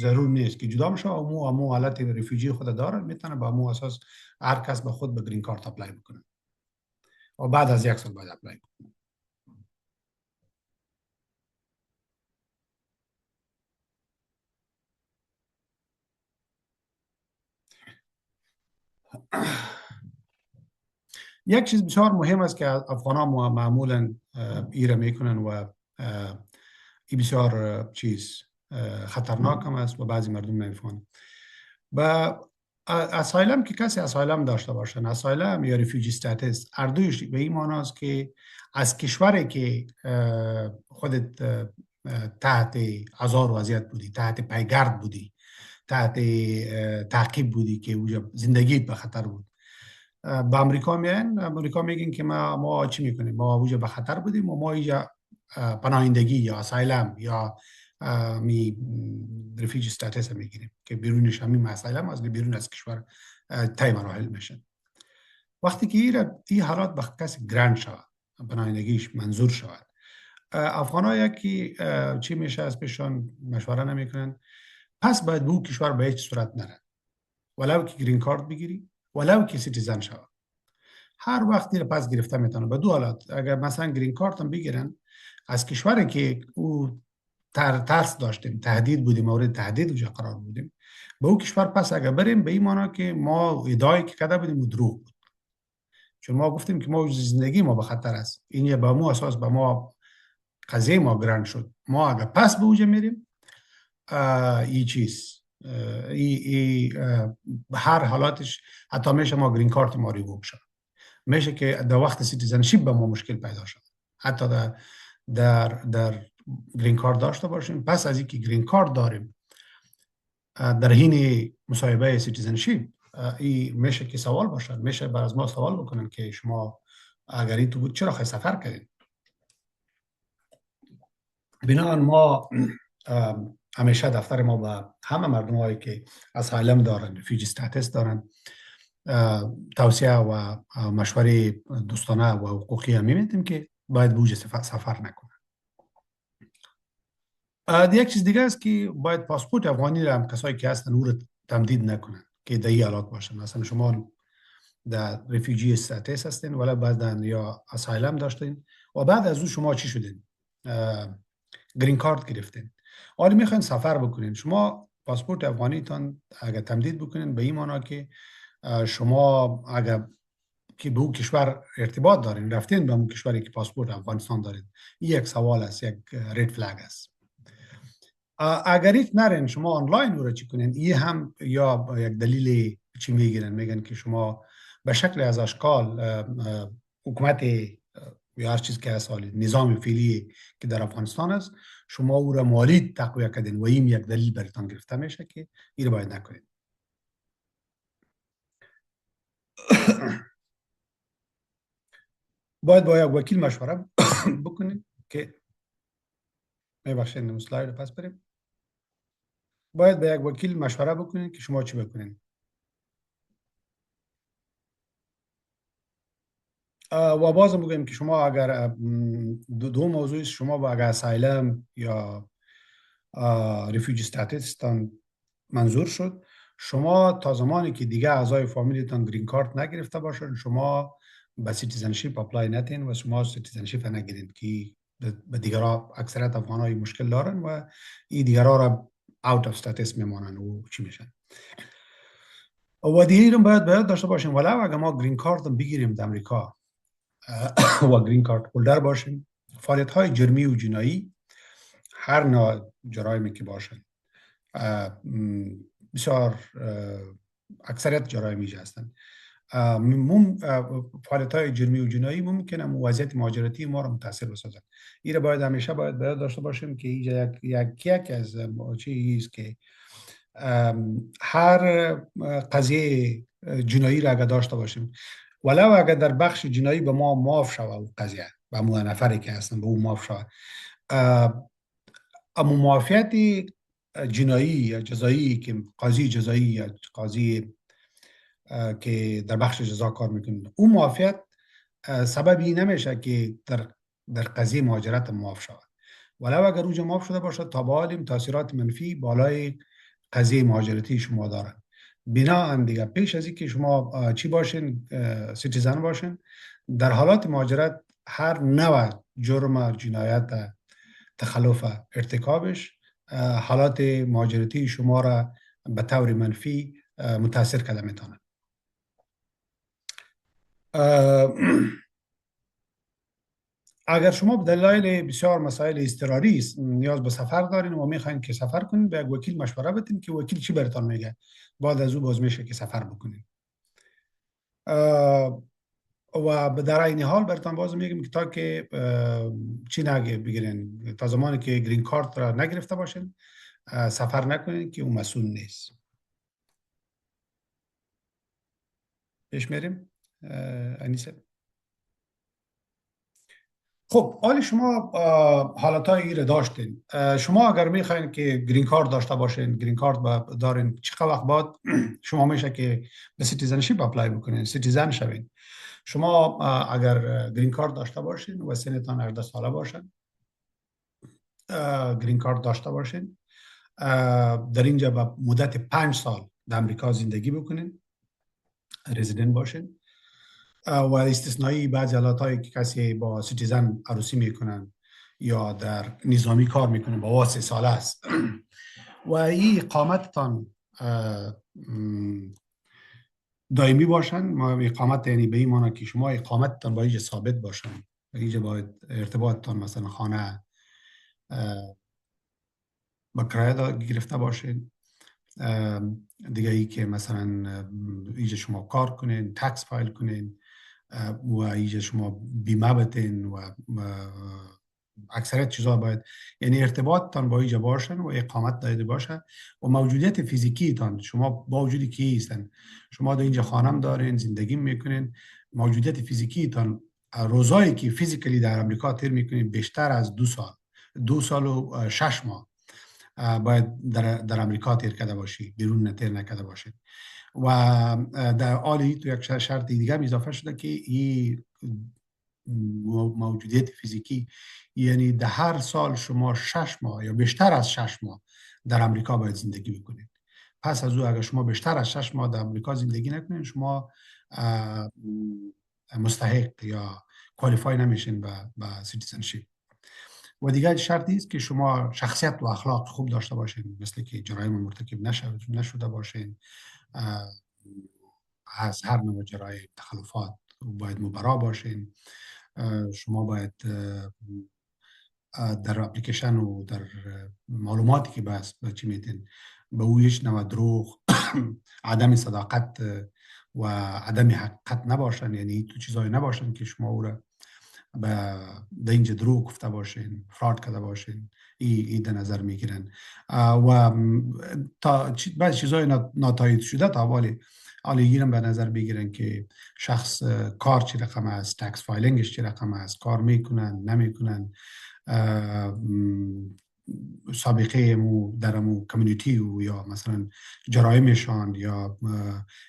ضرور نیست که جدا میشه. امو حالت ریفیوجی خود داره، میتونه با امو اساس هر کس به خود به گرین کارت اپلای بکنه و بعد از 1 سال باید اپلای کنه. یک چیز بسیار مهم است که افغان ها معمولا ایره میکنن و این بسیار چیز خطرناک هم است و بعضی مردم نمیفهمن. و اسایلم که کسی اسایلم داشته باشن، اسایلم یا ریفیوجی استاتس، هر دویش به این معنی است که از کشوری که خودت تحت آزار و اذیت بودی، تحت پیگرد بودی، تحت تعقیب بودی که اونجا زندگیت به خطر بود، به امریکا میان، امریکا میگن که ما چی میکنیم، ما اونجا به خطر بودیم و ما اینجا پناهندگی یا اسایلم یا می ریفیوجی استاتس میگیریم که بیرونش همین اسایلم از بیرون از کشور تای مراحل میشن. وقتی که این حالات به کسی گرند شود، پناهندگیش منظور شود، افغان ها یکی چی میشه از پیشان مشوره نمیکنن، پس باید به اون کشور به هیچ صورت نرن، ولو که گرین کارت بگیری ولو که سیتیزن شود. هر وقتی پس گرفته میتونه به دو حالت. اگر مثلا گرین کارت هم بگیرن از کشوری که او ترس داشتیم، تهدید بودیم، مورد تهدید اونجا قرار بودیم، به او کشور پس اگر بریم به این معنی که ما ادعایی که کرده بودیم و دروغ بود، چون ما گفتیم که ما زندگی ما به خطر است. این به مو اساس به ما قضیه ما گران شد. ما اگر پس به اوجه میریم این چیز به هر حالاتش حتی میشه ما گرین کارت ما ریووک شد، میشه که در وقت سیتیزنشیپ به ما مشکل پیدا شد، حتی در گرین کارت داشته باشیم، پس از اینکه گرین کارت داریم در حین مصاحبه سیتیزنشیپ این میشه که سوال باشد، میشه بر از ما سوال بکنن که شما اگر این تو بود چرا خیلی سفر کردین. بنابراین ما همیشه دفتر ما به همه مردم هایی که اسایلم دارن، ریفیوجی استاتس دارن، توصیه و مشوره دوستانه و حقوقی هم میمیدیم که باید بوجه سفر نکنن. یک چیز دیگه است که باید پاسپورت افغانی را هم کسایی که هستن او را تمدید نکنن که در این حالات باشن. مثلا شما در ریفیوجی استاتس هستین ولی بعد یا اسایلم داشتین و بعد از او شما چی شدین؟ گرین کارت گرفتین، حالا میخواین سفر بکنین. شما پاسپورت افغانی تان اگر تمدید بکنین به این معنی که شما اگر که به اون کشور ارتباط دارین، رفتین به اون کشوری که پاسپورت افغانستان دارید، این یک سوال است، یک رید فلگ است. اگر ایت نرین شما آنلاین رو چی کنین، این هم یا یک دلیل چی میگیرن، میگن که شما به شکل از اشکال حکومت یا هر چیز که هست، نظام فعلی که در افغانستان است، شما او را مالی تقویه کردین و این یک دلیل برتان گرفته میشه که این رو باید نکنید. باید با یک وکیل مشوره بکنید که میبخشید اسلاید پس بریم. باید با یک وکیل مشوره بکنید که شما چی بکنید. و باز بگم که شما اگر دو موضوع شما با اگر اسایلم یا ریفیوجی استاتس تان منظور شد، شما تا زمانی که دیگه اعضای فامیلیتان گرین کارت نگرفته باشن شما به سیتیزنشیپ اپلای نتین و شما سیتیزنشیپ نگیرین که به دیگرها اکثریت افغانای مشکل دارن و این دیگرها را اوت اف استاتس میمانن و چی میشن. و دیگه رو باید داشته باشیم، ولو اگر ما گرین کارت هم بگیریم در امریکا و گرین کارت هولدر باشیم، فعالیت های جرمی و جنایی، هر نوع جرایمی که باشن، بسیار اکثریت جرایمی هستند، فعالیت های جرمی و جنایی ممکنه وضعیت مهاجرتی ما را متاثر بسازد. این را باید همیشه باید داشته باشیم که اینجا یک از چیزی که هر قضیه جنایی را اگر داشته باشیم، ولو اگر در بخش جنایی به ما معاف شود و قضیه به مو نفری که هستن به او معاف شود، اما معافیت جنایی یا جزایی که قاضی جزایی یا قاضی که در بخش جزا کار میکنه، اون معافیت سببی نمیشه که در قضیه مهاجرت معاف شود، ولو اگر اوج معاف شده باشد تا به حال تاثیرات منفی بالای قضیه مهاجرتی شما دارن. بناهن دیگه پیش از اینکه شما چی باشین، سیتیزن باشین، در حالات مهاجرت هر نوع جرم جنایت تخلف ارتکابش حالات مهاجرتی شما را به طور منفی متاثر کرده میتونه. اگر شما به دلایل بسیار مسائل اضطراری است نیاز به سفر دارین و میخواین که سفر کنین، به یک وکیل مشوره بدین که وکیل چی برتان میگه، بعد از او باز میشه که سفر بکنین. و در این حال برتان باز میگم که تا که چی نگه بگیرین، تا زمانی که گرین کارت را نگرفته باشین سفر نکنین که اون مسئول نیست. پیش میریم انیسه. خب حالا شما حالت های را داشتین، شما اگر میخواین که گرین کارت داشته باشین، گرین کارت دارین، چقدر وقت بعد شما میشه که به سیتیزنشیپ اپلای بکنین، سیتیزن شوین؟ شما اگر گرین کارت داشته باشین و سنتان 18 ساله باشین، گرین کارت داشته باشین، در اینجا به مدت 5 سال در امریکا زندگی بکنین، رزیدنت باشین، و استثنایی بعضی حالات که کسی با سیتیزن عروسی میکنن یا در نظامی کار میکنن با 3 ساله است و این اقامتتان دائمی باشن. ما اقامت یعنی به این معنی که شما اقامتتان با اینجا ثابت باشن، اینجا باید ارتباطتان مثلا خانه با کرایه گرفته باشین، دیگه ای که مثلا اینجا شما کار کنین، تکس فایل کنین و اینجا شما بیمه بتین و اکثریت چیزا باید، یعنی ارتباطتان با اینجا باشن و اقامت دایده باشه و موجودیت فیزیکی تان شما با وجودی که هستن، شما در اینجا خانم دارین، زندگی میکنین، موجودیت فیزیکی تان روزایی که فیزیکلی در امریکا تیر میکنین بیشتر از 2 سال و 6 ماه باید در امریکا تیر کرده باشی، بیرون تیر نکرده باشید. و در حالی تو یک شرط دیگه اضافه شده که این موجودیت فیزیکی، یعنی در هر سال شما 6 ماه یا بیشتر از 6 ماه در امریکا باید زندگی بکنید. پس از او اگر شما بیشتر از 6 ماه در امریکا زندگی نکنید، شما مستحق یا کوالیفای نمیشین به سیتیزنشیپ. و دیگر شرطی است که شما شخصیت و اخلاق خوب داشته باشین، مثل که جرایم مرتکب نشده باشین، از هر نوع جرایم تخلفات باید مبرا باشین، شما باید در اپلیکیشن و در معلوماتی که بس به چی میتین به او هیچ نوع دروغ عدم صداقت و عدم حقیقت نباشن، یعنی تو چیزایی نباشن که شما او را به اینجا دروغ گفته باشین، فراد کرده باشین، این در نظر میگیرن. و تا بعض چیزای ناتایید شده تا حالی گیرن به نظر بگیرن که شخص کار چی رقم است، تکس فایلینگش چی رقم است، کار میکنن نمیکنن، سابقه مو در مو کمیونیتی و یا مثلا جرایمشان یا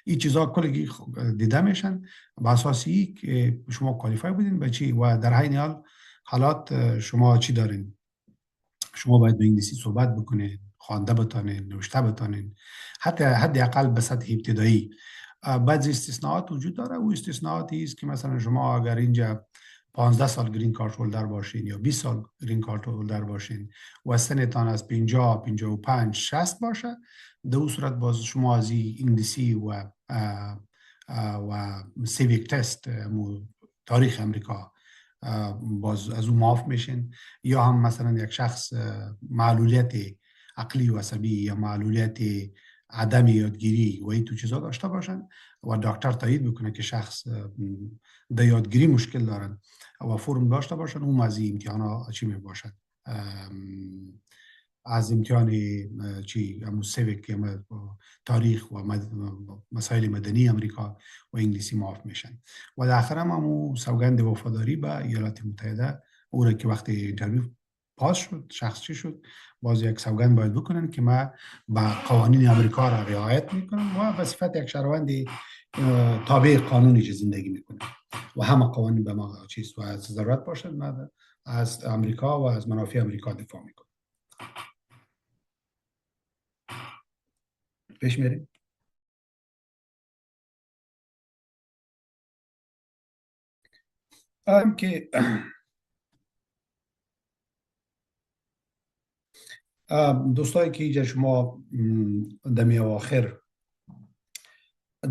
این چیزا کلی دیده میشن، با اساسی که شما کوالیفای بودین به چی و در عین حال حالات شما چی دارین. شما باید به انگلیسی صحبت بکنین، خوانده بتانین، نوشته بتانین، حتی حداقل به سطح ابتدایی. بعضی استثناءات وجود داره و استثناءاتی است که مثلا شما اگر اینجا 15 سال گرین کارت هولدر باشین یا 20 سال گرین کارت هولدر باشین و سنتان از 50 55 60 باشه، در اون صورت باز شما از انگلیسی و سیویک تست تاریخ امریکا باز از اون معاف میشین. یا هم مثلا یک شخص معلولیت عقلی و عصبی یا معلولیت عدم یادگیری و این تو چیزا داشته باشن و دکتر تایید بکنه که شخص در یادگیری مشکل دارن و فرم داشته باشن، اون از این امتحان ها چی می باشد؟ از امتحان چی همون سیویک تاریخ و مسائل مدنی امریکا و انگلیسی معاف میشن. و در آخر هم سوگند وفاداری به ایالات متحده، او را که وقتی اینترویو پاس شد، شخص چی شد، باز یک سوگند باید بکنن که ما با قوانین امریکا را رعایت میکنم و به صفت یک شهروند تابع قانونی زندگی میکنم و همه قوانین به ما چیز و از ضرورت باشد ما از امریکا و از منافع امریکا دفاع میکنم. پیش میریم. که دوستایی که اینجا شما دمی اواخر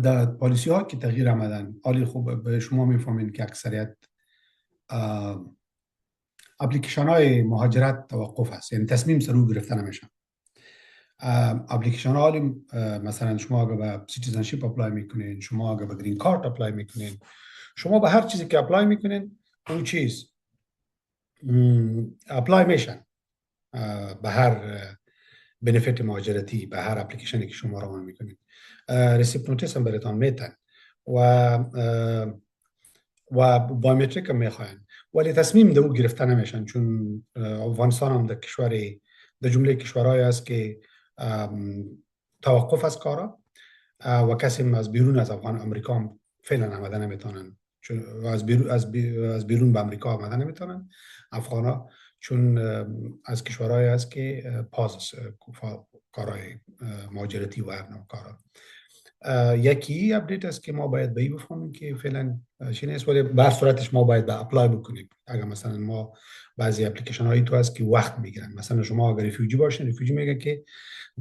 در پالیسی ها که تغییر آمدن، حالی خوب به شما میفهمین که اکثریت اپلیکیشن های مهاجرت توقف است، یعنی تصمیم سرو گرفته نمیشن. اپلیکیشن ها مثلا شما اگر به سیتیزنشیپ اپلای میکنین، شما اگر به گرین کارت اپلای میکنین، شما به هر چیزی که اپلای میکنین اون چیز اپلای میشن به هر بنفیت مهاجرتی، به هر اپلیکیشنی که شما راه میکنید. ریسیپت نوتیس هم براتون میتن و بایومتریک هم میخواین، ولی تصمیم دو گرفته نمیشن، چون افغانستان هم در کشوری در جمله کشورهایی است که توقف از کارا و کسی از بیرون از افغان امریکا هم فعلا آمده نمیتونن، چون از بیرون به امریکا آمده نمیتونن افغانا، چون از کشورهایی است که پاس کارهای مهاجرتی و هر نوع کارا. یکی اپدیت است که ما باید به این بفهمیم که فعلا چی نیست، ولی به هر صورتش ما باید به اپلای بکنیم. اگر مثلا ما بعضی اپلیکیشن هایی تو هست که وقت میگیرن، مثلا شما اگر ریفیوجی باشین، ریفیوجی میگه که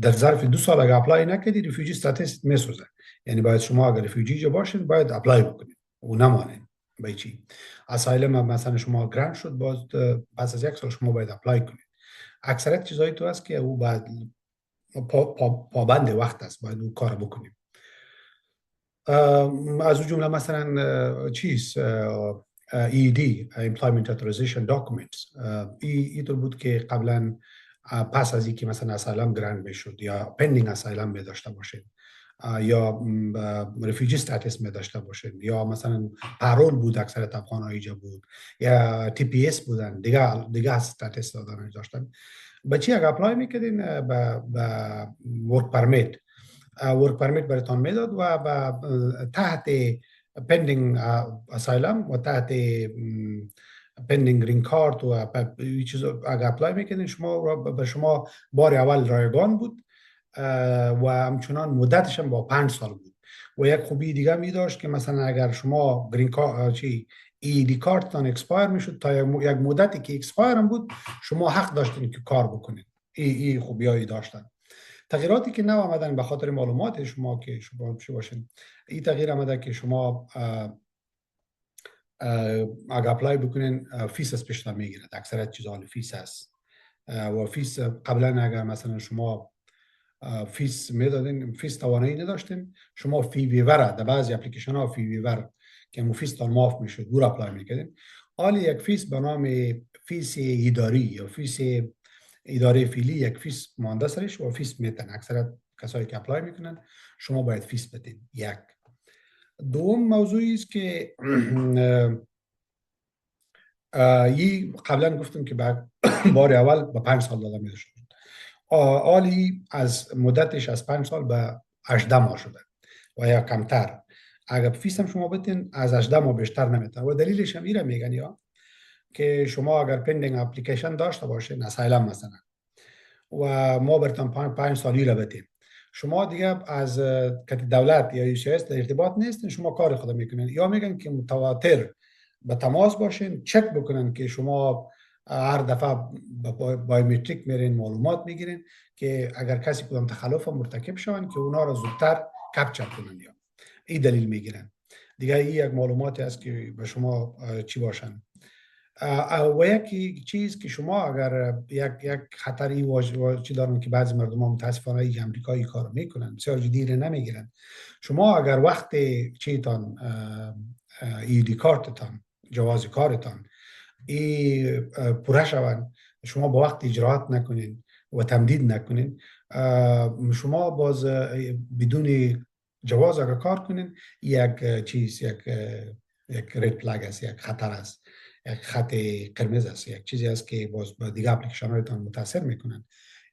در ظرف 2 سال اگر اپلای نکردی ریفیوجی استاتس میسوزه، یعنی باید شما اگر ریفیوجی جا باشین باید اپلای بکنید و نمانین. به چی اسایلم مثلا شما گرانت شد، باز پس از 1 سال شما باید اپلای کنید. اکثریت چیزایی تو هست که او بعد پابند وقت است، باید اون کار بکنیم. از اون جمله مثلا چیز EAD Employment Authorization Documents، اینطور بود که قبلا پس از اینکه مثلا اسایلم گرانت میشد یا پندینگ اسایلم می داشته باشید یا رفیوجی استاتس می داشته باشید یا مثلا پارول بود، اکثر افغان ها اینجا بود، یا TPS بودن، دیگه استاتس داشتن. به چی اگر اپلای میکردین؟ به ورک پرمیت. ورک پرمیت براتون میداد و تحت پندینگ اسایلم و تحت پندینگ گرین کارت و چیز اگر اپلای میکردین شما به شما بار اول رایگان بود و همچنان مدتش هم با 5 سال بود. و یک خوبی دیگه می داشت که مثلا اگر شما گرین کارت ایدی کارتتان اکسپایر میشد تا یک مدتی که اکسپایر هم بود، شما حق داشتین که کار بکنید. این خوبیایی داشتن. تغییراتی که نو آمدن به خاطر معلومات شما که شما باشین، این تغییر آمده که شما اگر اپلای بکنین فیس از پیشتر میگیرد، اکثریت چیزها فیس است و فیس قبلا اگر مثلا شما فیس میدادین، فیس توانایی نداشتین، شما فی ویور در بعضی اپلیکیشن ها فی ویور که فیس تان معاف میشد دور اپلای میکردین. حالی یک فیس به نام فیس اداری یا فیس اداره فیلی، یک فیس مانده سرش و فیس میتن. اکثر کسایی که اپلای میکنن شما باید فیس بدین. یک دوم موضوعی است که این قبلا گفتم که بار اول به 5 سال داده میشه، حالی از مدتش از 5 سال به 18 ماه شده و یا کمتر. اگر فیس هم شما بدین از 18 ماه بیشتر نمیتونه و دلیلش هم اینه میگن یا که شما اگر پندینگ اپلیکیشن داشته باشین اسایلم مثلا و ما برتون 5 سالی را بدیم، شما دیگه از دولت یا USCIS در ارتباط نیستین، شما کار خود میکنین، یا میگن که متواتر به تماس باشین، چک بکنن که شما هر دفعه بایومتریک میرین، معلومات میگیرین که اگر کسی کدام تخلف مرتکب شون که اونا رو زودتر کپچر کنن. یا این دلیل میگیرن دیگه. این یک معلوماتی است که به شما چی باشن. و یکی چیز که شما اگر یک خطری چی دارن که بعضی مردم ها متاسفانه ای امریکا این کار میکنن، بسیار جدی نمیگیرن. شما اگر وقت چیتان ایدی کارتتان، جواز کارتان ای پوره شوند، شما با وقت اجراعات نکنین و تمدید نکنین، شما باز بدون جواز اگر کار کنین، یک چیز، یک رد فلگ است، یک خطر است، یک خط قرمز است، یک چیزی است که باز با دیگه اپلیکیشن هایتان متاثر میکنن.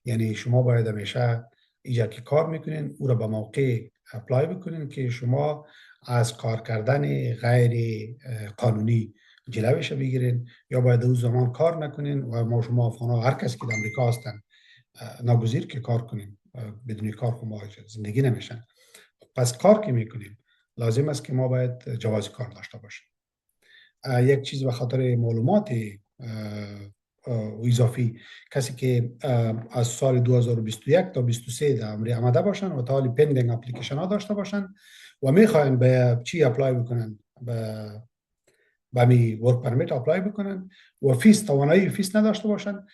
یعنی شما باید همیشه اینجا که کار میکنین او را به موقع اپلای بکنین که شما از کار کردن غیر قانونی جلوش بگیرین، یا باید او زمان کار نکنین. و ما شما افغان ها هر کسی که در امریکا هستن ناگزیر که کار کنیم، بدون کار خود ما زندگی نمیشن. پس کار که میکنیم لازم است که ما باید جواز کار داشته باشیم. یک چیز به خاطر معلومات اضافی، کسی که از سال 2021 تا 23 در امریکا آمده باشن و تا حالی پندینگ اپلیکیشن ها داشته باشن و میخواین به چی اپلای بکنن، به می ورک پرمیت اپلای بکنن و توانایی فیس نداشته باشن،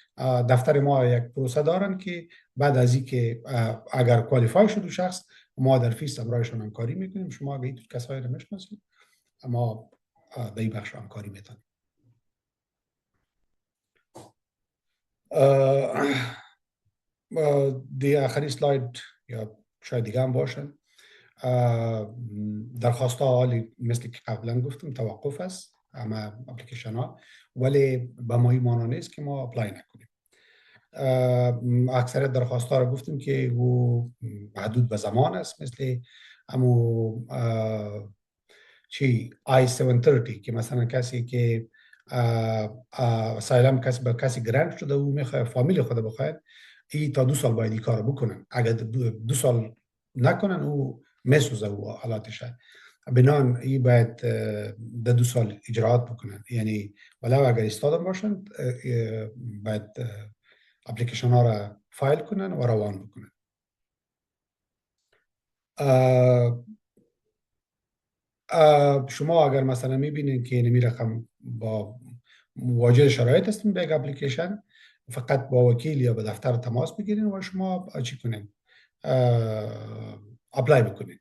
دفتر ما یک پروسه دارن که بعد از این که اگر کوالیفای شد شخص، ما در فیس امرایشان همکاری میکنیم. شما اگه این کسایی رو میشناسید، اما به این بخش همکاری میتونیم. دیگه آخری سلاید یا شاید دیگه هم باشن. درخواست ها حالی مثل که قبلا گفتم توقف است اما اپلیکیشن ها، ولی به ما ایمانا نیست که ما اپلای نکنیم. اکثر درخواست ها رو گفتیم که او محدود به زمان است، مثل امو چی I-730 که مثلا کسی که سایلم کسی به کسی گرانت شده او میخواد فامیل خود بخواد، ای تا 2 سال باید این کار بکنن. اگر 2 سال نکنن او میسوزه او حالاتش. بنان ای باید ده 2 سال اجراعات بکنن. یعنی ولو اگر استادم باشن باید اپلیکیشن ها را فایل کنن و روان بکنن. شما اگر مثلا میبینید که نمی رقم با مواجه شرایط هستین به یک اپلیکیشن، فقط با وکیل یا به دفتر تماس بگیرین و شما چی کنین، اپلای بکنین.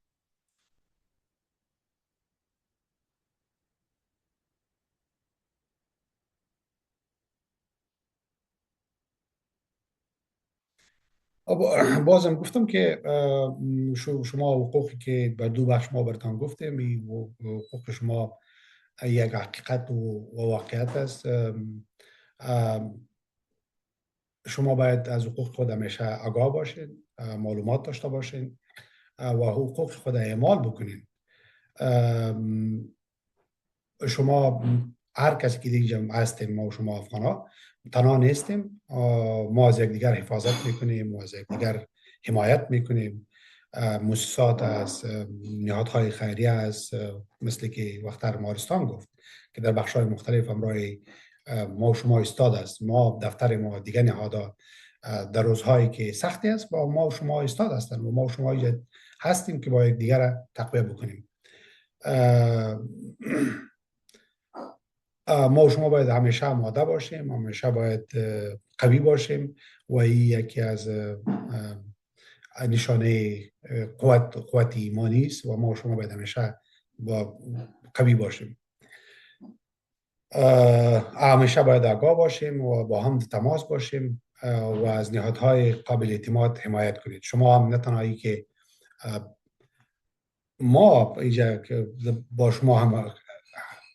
بازم گفتم که شما حقوقی که بر 2 بخش ما برتان گفتیم، حقوق شما یک حقیقت و واقعیت است. شما باید از حقوق خود همیشه آگاه باشین، معلومات داشته باشین و حقوق خود اعمال بکنین. شما هر کسی که دیگه هستیم، ما و شما افغان ها تنها نیستیم. ما از یکدیگر حفاظت میکنیم و از یکدیگر حمایت میکنیم. مؤسسات از نهادهای خیریه است، مثل که وقت مارستان گفت که در بخش‌های مختلف همراه ما و شما ایستاد است. ما دفتر ما دیگه نهادها در روزهایی که سختی است با ما و شما ایستاد هستن و ما و شما هستیم که با یکدیگر تقویت بکنیم. ما و شما باید همیشه آماده باشیم، همیشه باید قوی باشیم و این یکی از نشانه قوت ایمانی است و ما و شما باید همیشه با قوی باشیم. همیشه باید آگاه باشیم و با هم تماس باشیم و از نهادهای قابل اعتماد حمایت کنید. شما هم نتنهایی که ما اینجا با شما هم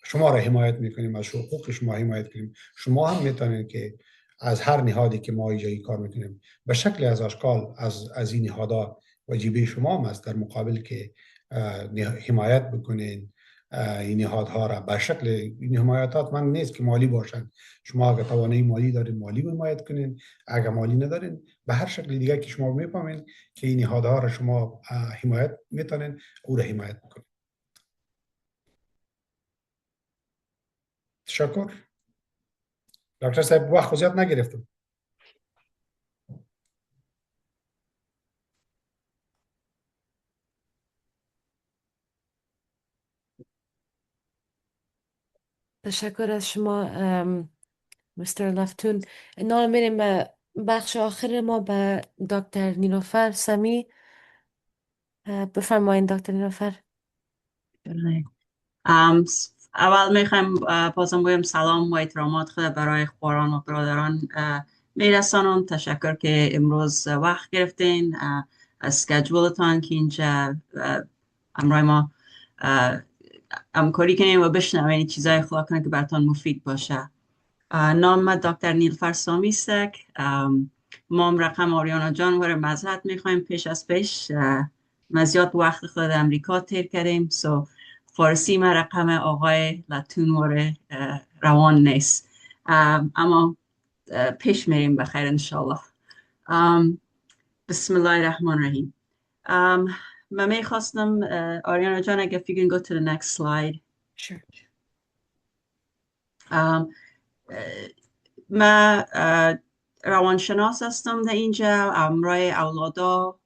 شما را حمایت میکنیم، از حقوق شما حمایت کنیم، شما هم میتونید که از هر نهادی که ما اینجا کار میکنیم به شکل از اشکال از این نهادها واجبه شما هم است در مقابل که حمایت بکنین این نهادها را به شکل. این حمایتات من نیست که مالی باشن. شما اگر توانایی مالی دارین مالی حمایت کنین، اگر مالی ندارین به هر شکل دیگه که شما میفهمین که این نهادها را شما حمایت میتونین او را حمایت بکنین. تشکر. دکتر صاحب وقت زیاد نگرفتم. تشکر از شما مستر لفتون. نال میریم به بخش آخر ما به دکتر نیلوفر سمی. بفرمایید دکتر نیلوفر. اول میخوایم بازم بگم سلام و احترامات خود برای خواران و برادران میرسانم. تشکر که امروز وقت گرفتین از سکجولتان که اینجا امرای ما همکاری کنیم و بشنوین چیزای خدا کنه که براتون مفید باشه. نام من دکتر نیلوفر سامی استک. ما رقم آریانا جان وره مذهب میخوایم پیش از پیش. ما زیاد وقت خود امریکا تیر کردیم فارسی ما رقم آقای لاتون وره روان نیست، اما پیش میریم بخیر انشالله. بسم الله الرحمن الرحیم. من میخواستم آریانا جان اگه if you can go to the next slide. Sure. ما روانشناس هستم در اینجا، امرای اولادا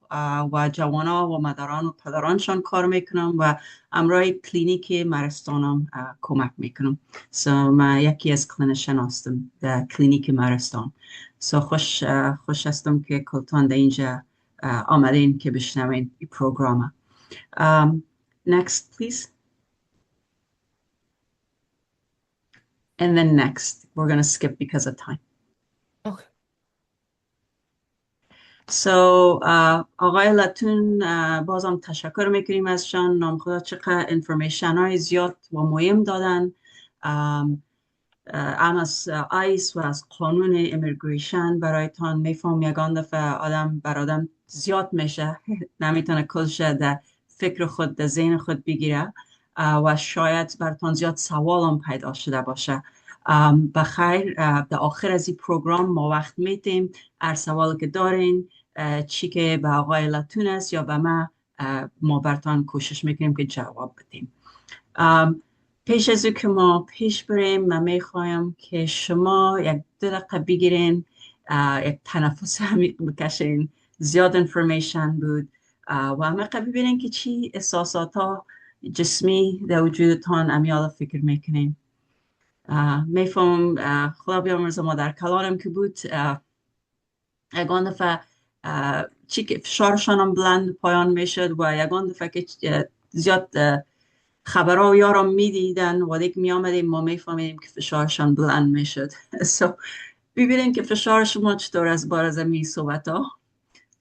و جوانا و مادران و پدرانشان کار میکنم و امرای کلینیک مرستانم کمک میکنم. ما یکی از کلینیشن هستم در کلینیک مرستان. خوش هستم که کلتان در اینجا آمدین که بشنوین این پروگرام. Next please. And then next. We're going to skip because of time. Okay. آقای لاتون بازم تشکر میکنیم ازشان. نام خدا چقدر انفورمیشن های زیاد و مهم دادن، از آیس و از قانون امیگریشن برایتان میفهم. یگان دفعه آدم بر آدم زیاد میشه نمیتونه کلش در فکر خود در ذهن خود بگیره و شاید براتان زیاد سوال هم پیدا شده باشه. بخیر در آخر از این پروگرام ما وقت میتیم هر سوال که دارین، چی که به آقای لاتون است یا به ما براتان کوشش میکنیم که جواب بدیم. پیش از او که ما پیش بریم من میخوایم که شما یک 2 دقیقه بگیرین، یک تنفس عمیق بکشین. زیاد انفورمیشن بود و عمیق ببینین که چی احساسات ها جسمی در وجودتان امیال فکر میکنین. میفهم خدا بیامرز ما در کلانم که بود یگان دفعه چی که فشارشان هم بلند پایان میشد و یگان دفعه که زیاد خبرها و یارم میدیدن و دیگه میامدیم ما میفهمیدیم که فشارشان بلند میشد. ببینیم که فشار شما چطور از بار از می صحبت ها،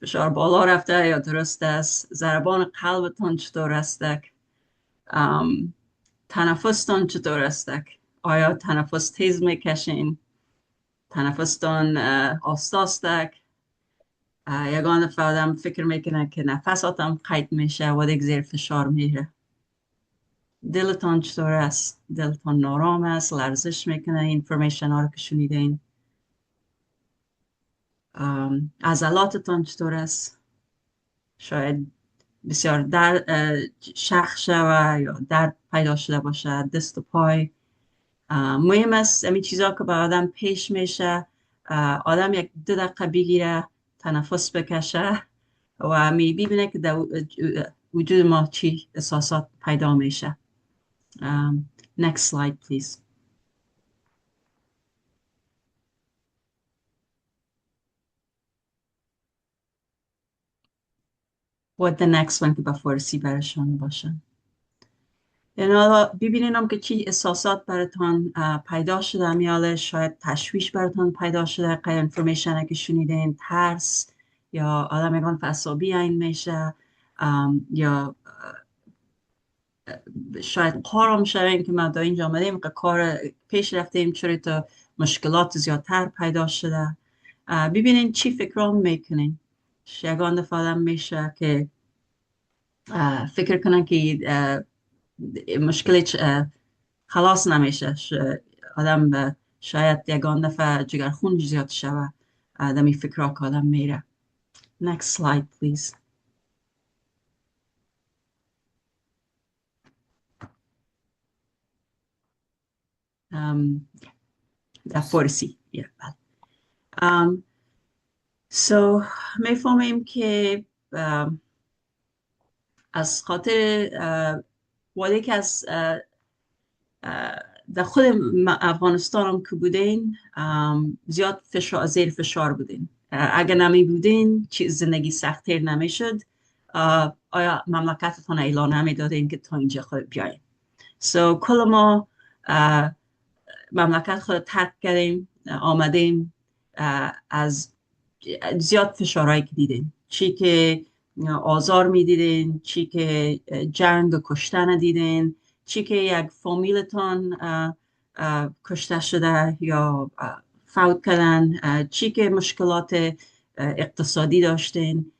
فشار بالا رفته یا درست است؟ ضربان قلبتان چطور است؟ تنفستان چطور است؟ آیا تنفس تیز میکشین؟ تنفستان آستا است؟ یگان دفعه آدم فکر میکنه که نفساتم قید میشه و دیگه زیر فشار میره. دلتان چطور است؟ دلتان نارام است؟ لرزش میکنه اینفورمیشن ها رو که شنیدین؟ عضلاتتان چطور است؟ شاید بسیار شخ شوه یا درد پیدا شده باشه دست و پای. مهم است همین چیزا که به آدم پیش میشه آدم یک 2 دقیقه بگیره تنفس بکشه و ببینه که در وجود ما چی احساسات پیدا میشه. Next slide please. What the next one که به فارسی برشان باشن. یعنی حالا ببینین هم که چی احساسات براتان پیدا شده، میاله شاید تشویش براتان پیدا شده، قید انفورمیشن که شنیدین، ترس یا آدم میگن فعصابی این میشه، یا شاید قارم شوین که ما دا اینجا آمدیم که کار پیش رفتیم چرا تا مشکلات زیادتر پیدا شده. ببینین چی فکرام میکنین. یگان دفعه آدم میشه که فکر کنن که مشکل خلاص نمیشه. آدم شاید یگان دفعه جگرخون زیاد شوه دمی فکرها که آدم میره. Next slide please. در فارسی. So میفهمیم که از خاطر ولی که از در خود افغانستان هم که بودین زیاد زیر فشار بودین. اگر نمی بودین زندگی سخت‌تر نمیشد. آیا مملکتتان اعلان نمی دادین که تا اینجا خود بیاین؟ So کل ما مملکت خود ترک کردیم، آمدیم از زیاد فشارهایی که دیدیم، چی که آزار می دیدین، چی که جنگ و کشتن دیدین، چی که یک فامیلتان کشته شده یا فوت کردن، چی که مشکلات اقتصادی داشتین.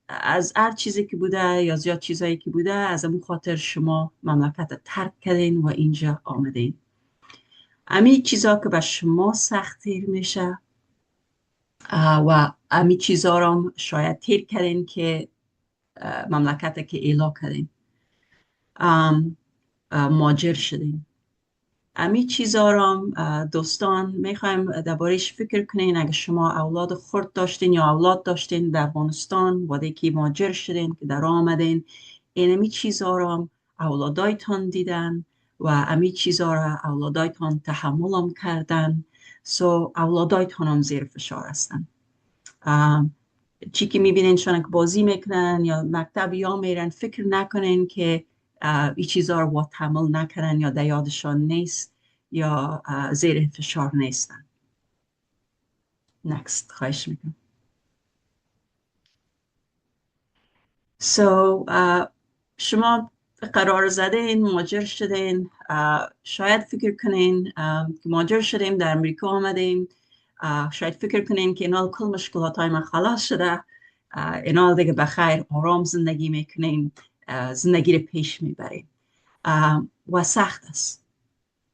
از هر چیزی که بوده یا زیاد چیزایی که بوده، از اون خاطر شما مملکت ترک کردین و اینجا آمدین. امی چیزا که به شما سخت‌تر میشه و امی چیزا رو شاید تیر کردین که مملکت که ایلا کردین، ماجر شدین. امی چیزا رو دوستان میخوایم دربارش فکر کنین. اگه شما اولاد خرد داشتین یا اولاد داشتین در افغانستان و که ماجر شدین که در آمدین، این امی چیزا رو اولادایتان دیدن و امی چیزا رو اولادایتان تحمل هم کردن. سو اولادایتان هم زیر فشار هستن. چی که میبینین شما که بازی میکنن یا مکتب یا میرن، فکر نکنین که این چیزا رو تحمل نکنن یا در یادشان نیست یا زیر فشار نیستن. Next خواهش میکنم. شما قرار زدین، مهاجر شدین. شاید فکر کنین که مهاجر شدیم در امریکا آمدیم. شاید فکر کنین که اینال کل مشکلات های من خلاص شده، اینال دیگه بخیر آرام زندگی میکنین، زندگی رو پیش میبرین. و سخت است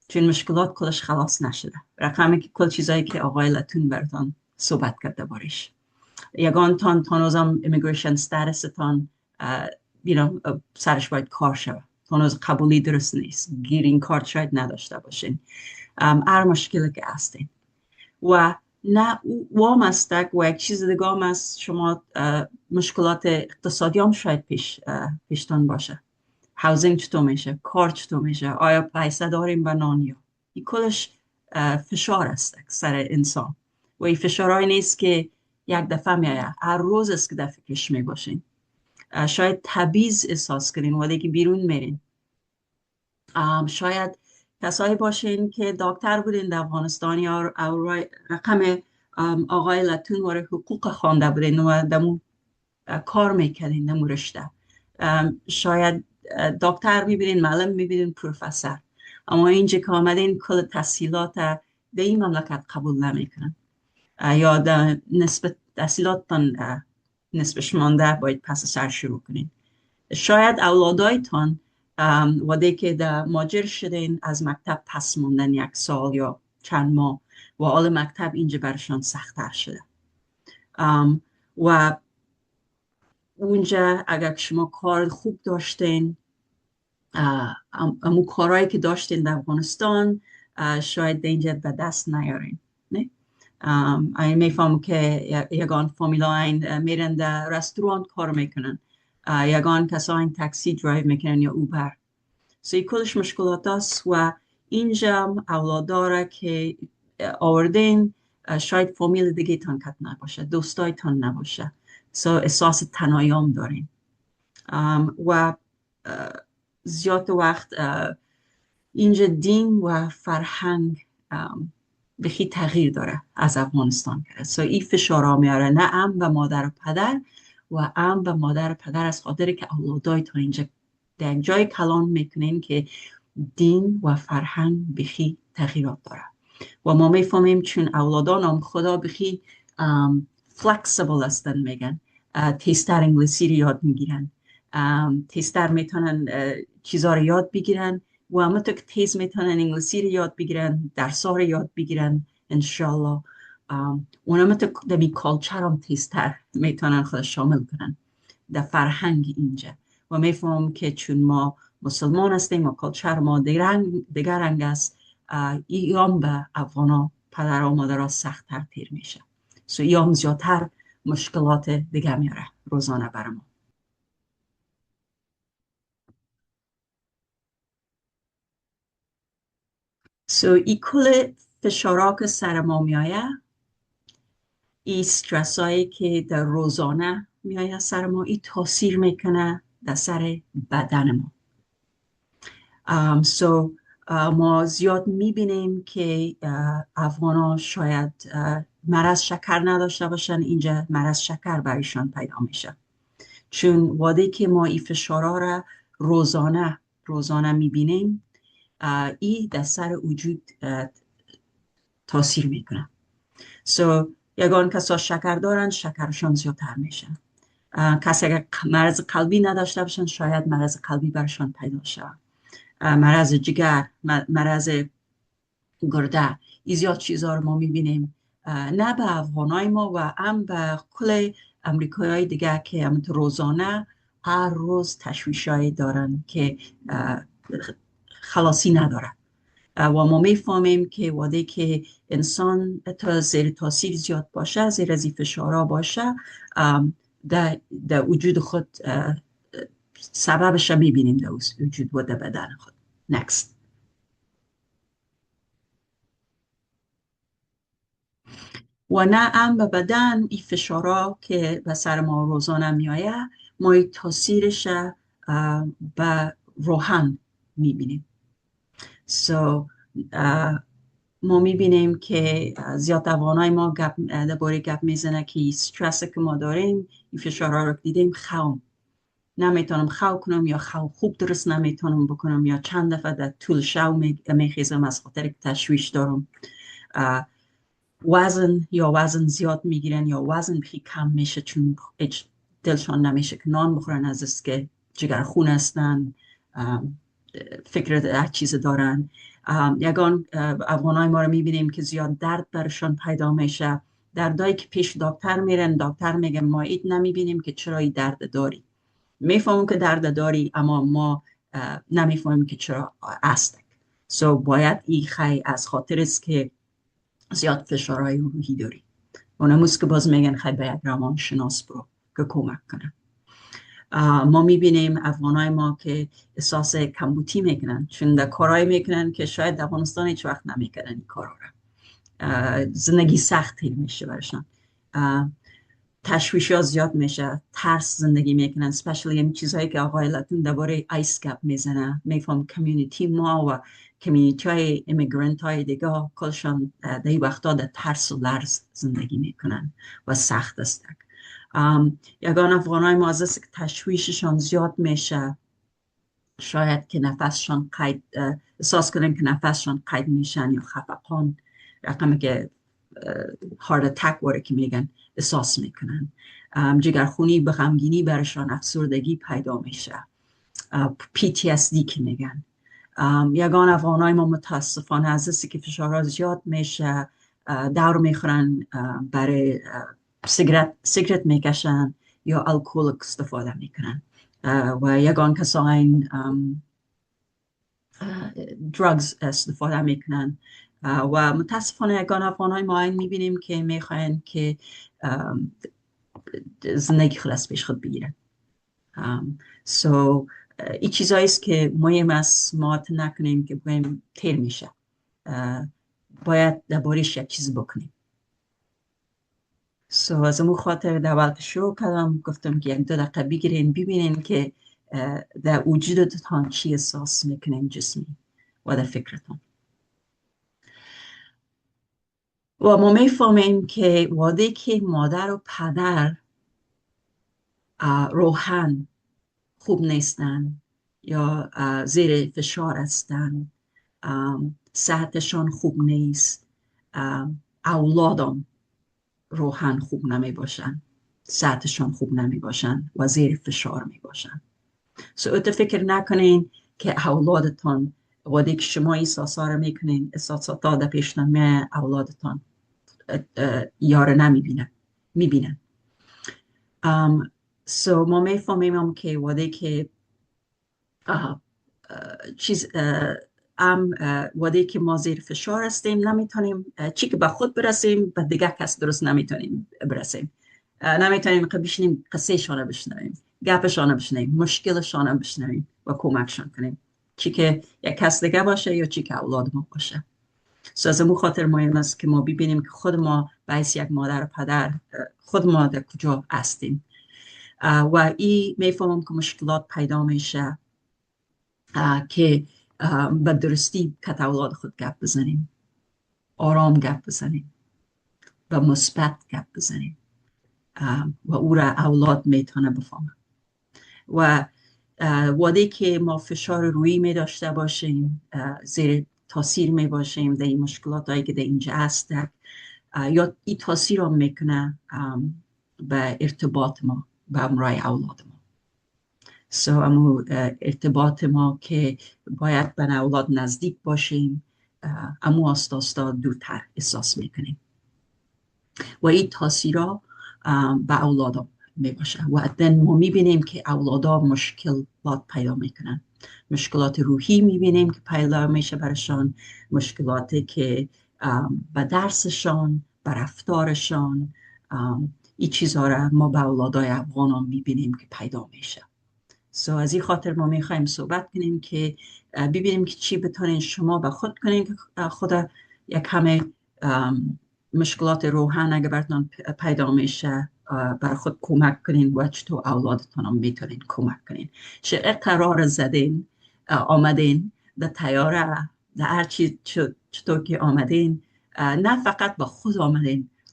چون مشکلات کلش خلاص نشده. رقمی که کل چیزایی که آقای لتون براتان صحبت کرده بارش، یگان تانوزم ایمیگریشن ستارستان سرش باید کار شود. تانوز قبولی درست نیست، گیرین کارت شاید نداشته باشین. هر مشکلی که هستین و نه وام استک و یک چیز دیگه هم است، شما مشکلات اقتصادی هم شاید پیشتان باشه. هاوزینگ چطور میشه؟ کار چطور میشه؟ آیا پیسه داریم به نانیا؟ این کلش فشار است سر انسان و این فشارهای نیست که یک دفعه میایه، هر روز است که در فکرش میباشین. شاید تبعیض احساس کنین ولی که بیرون میرین. شاید کسایی باشین که دکتر بودین در افغانستان یا رقم آقای لتون واره حقوق خوانده بودین و دمو کار میکردین دمو رشته. شاید دکتر میبینین، معلم میبینین، پروفسور، اما اینجا که آمدین کل تحصیلات در این مملکت قبول نمیکنن یا نسبت تحصیلاتتان نسبش مانده، باید پس سر شروع کنین. شاید اولادایتان وقتی که در ماجر شدین از مکتب پس موندن یک سال یا چند ماه و حال مکتب اینجا برشان سخت‌تر شده و اونجا اگر شما کار خوب داشتین، امو کارهایی که داشتین در افغانستان شاید اینجا به دست نیارین. این میفهم که یگان فامیلا این میرن در رستوران کار میکنن، یگان کسا این تاکسی درایو میکنن یا اوبر. این کلش مشکلات است و اینجا اولاداره که آوردین شاید فامیل دیگه تان کت نباشه، دوستای تان نباشه، احساس تنهایی دارین و زیاد وقت اینجا دین و فرهنگ بخی تغییر داره از افغانستان کرده. این فشارها میاره نه ام به مادر و پدر و ام به مادر و پدر از خاطر که اولادای تا اینجا در جای کلان میکنین که دین و فرهنگ بخی تغییرات داره و ما میفهمیم چون اولادان هم خدا بخی فلکسیبل هستن، میگن تیستر انگلیسی رو یاد میگیرن، تیستر میتونن چیزا رو یاد بگیرن و همه تو که تیز میتونن انگلیسی رو یاد بگیرن، درسا رو یاد بگیرن انشالله. اونم تو دمی کالچر هم تیزتر میتونن خود شامل کنن در فرهنگ اینجا و میفهمم که چون ما مسلمان هستیم و کالچر ما دیگر رنگ است، ایام به افغانا پدر و مادر سختتر تیر میشه. ایام زیادتر مشکلات دیگه میاره روزانه برای ما. ای کل فشارا که سر ما میایه، ای استرس هایی که در روزانه میایه سر ما، ای تاثیر میکنه در سر بدن ما. ما زیاد میبینیم که افغانا شاید مرض شکر نداشته باشن، اینجا مرض شکر برایشان پیدا میشه، چون وقتی که ما این فشارها را روزانه میبینیم، این در سر وجود تاثیر میکنه. یگان کسا شکر دارن، شکرشان زیادتر میشه. کسی اگر مرض قلبی نداشته باشن، شاید مرض قلبی برشان پیدا شود. مرض جگر، مرض گرده، این زیاد چیزها رو ما میبینیم، نه به افغانای ما و هم به کل امریکایی دیگه که همونطور روزانه هر روز تشویشایی دارن که خلاصی نداره. و ما میفهمیم که وقتی که انسان تا زیر تاثیر زیاد باشه، زیر از این فشارها باشه، در وجود خود سببش رو میبینیم در وجود و در بدن خود. Next. و نه هم به بدن این فشارها که به سر ما روزانه میآید، ما این تاثیرش به روحن میبینیم. ما میبینیم که زیاد افغانای ما درباره گپ میزنه که استرس که ما داریم، این فشارها رو دیدیم، خوام نمیتونم خو کنم یا خو خوب درست نمیتونم بکنم، یا چند دفعه در طول شو میخیزم از خاطر تشویش دارم. وزن زیاد میگیرن یا وزن بخی کم میشه، چون دلشان نمیشه که نان بخورن، از است که جگر خون هستن، فکر هر چیز دارن. یگان افغانای ما رو میبینیم که زیاد درد برشان پیدا میشه، دردایی که پیش دکتر میرن، دکتر میگه ما ایت نمیبینیم که چرا این درد داری، میفهمم که درد داری اما ما نمیفهمیم که چرا است. باید این خیلی از خاطر است که زیاد فشارهای روحی داری. اونموز که باز میگن خیلی به یک روان شناس برو که کمک کنه. ما میبینیم افغانای ما که احساس کمبودی میکنن، چون در کارهایی میکنن که شاید در افغانستان هیچ وقت نمیکنن این کارها را. زندگی سختی میشه برشان، تشویش ها زیاد میشه، ترس زندگی میکنن. اسپشلی این چیزهایی که آقای لطون درباره آیس گپ میزنه، میفهم کمیونیتی ما و کمیونیتی های امیگرانت های دیگه کلشان در این وقتا در ترس و لرز زندگی میکنن و سخت است. یگان افغانای ما از که تشویششان زیاد میشه، شاید که نفسشان قید، احساس کنن که نفسشان قید میشن، یا خفقان، رقمی که هارت اتک واره که میگن، احساس میکنن. جگرخونی، به غمگینی برشان، افسردگی پیدا میشه، PTSD که میگن. یگان افغانای ما متاسفانه از است که فشارها زیاد میشه، دور میخورن، برای سیگرت میکشن یا الکل استفاده میکنن، و یگان کسان درگز استفاده میکنن. و متاسفانه یگان افغانای ما این میبینیم که میخواین که زندگی خلاص پیش خود بگیرن. این چیزایی است که مهم است ما نکنیم که بگویم تیر میشه، باید دربارش یک چیز بکنیم. از امو خاطر در وقت شروع کردم گفتم که 1-2 دقیقه بگیرین ببینین که در وجودتان چی احساس میکنین جسمی و در فکرتان. و ما میفهمیم که وقتی که مادر و پدر روحن خوب نیستن یا زیر فشار هستن، صحتشان خوب نیست، اولادم روحن خوب نمی باشن، صحتشان خوب نمی باشن و زیر فشار می باشن. ات فکر نکنین که اولادتان وقتی که شما احساسا رو میکنین، احساسات در پیشنهاد اولادتان یاره نمیبینن، میبینن. ما میفهمیم که وقتی که وقتی که ما زیر فشار هستیم نمیتونیم چی که به خود برسیم به دیگه کس درست نمیتونیم برسیم. نمیتونیم بشینیم قصه شانه بشنویم، گپشان بشنویم، مشکلشان بشنویم و کمکشان کنیم، چی که یک کس دیگه باشه یا چی که اولاد ما باشه. از امون خاطر مهم است که ما ببینیم که خود ما باعث یک مادر و پدر خود ما در کجا هستیم و این میفهمم که مشکلات پیدا میشه که به درستی کت اولاد خود گپ بزنیم، آرام گپ بزنیم و مثبت گپ بزنیم و او را اولاد میتونه بفهمه. و وقتی که ما فشار روی می داشته باشیم، زیر تاثیر می باشیم در این مشکلات هایی که در اینجا هست، یا این تاثیر هم میکنه به ارتباط ما به همراه اولاد ما. امو ارتباط ما که باید به اولاد نزدیک باشیم، امو آستا دورتر احساس میکنیم و این تاثیرها به اولادا می باشه و دن ما میبینیم که اولادا مشکلات پیدا میکنن، مشکلات روحی میبینیم که پیدا میشه برشان، مشکلاتی که به درسشان، به رفتارشان، این چیزها را ما به اولادای افغان میبینیم که پیدا میشه. از این خاطر ما میخوایم صحبت کنیم که ببینیم که چی بتونین شما به خود کنین که خود یک همه مشکلات روحان اگه براتون پیدا میشه بر خود کمک کنین و چطور اولادتون هم میتونین کمک کنین. چه قرار زدین آمدین در تیاره، در هر چی چطور که آمدین، نه فقط با خود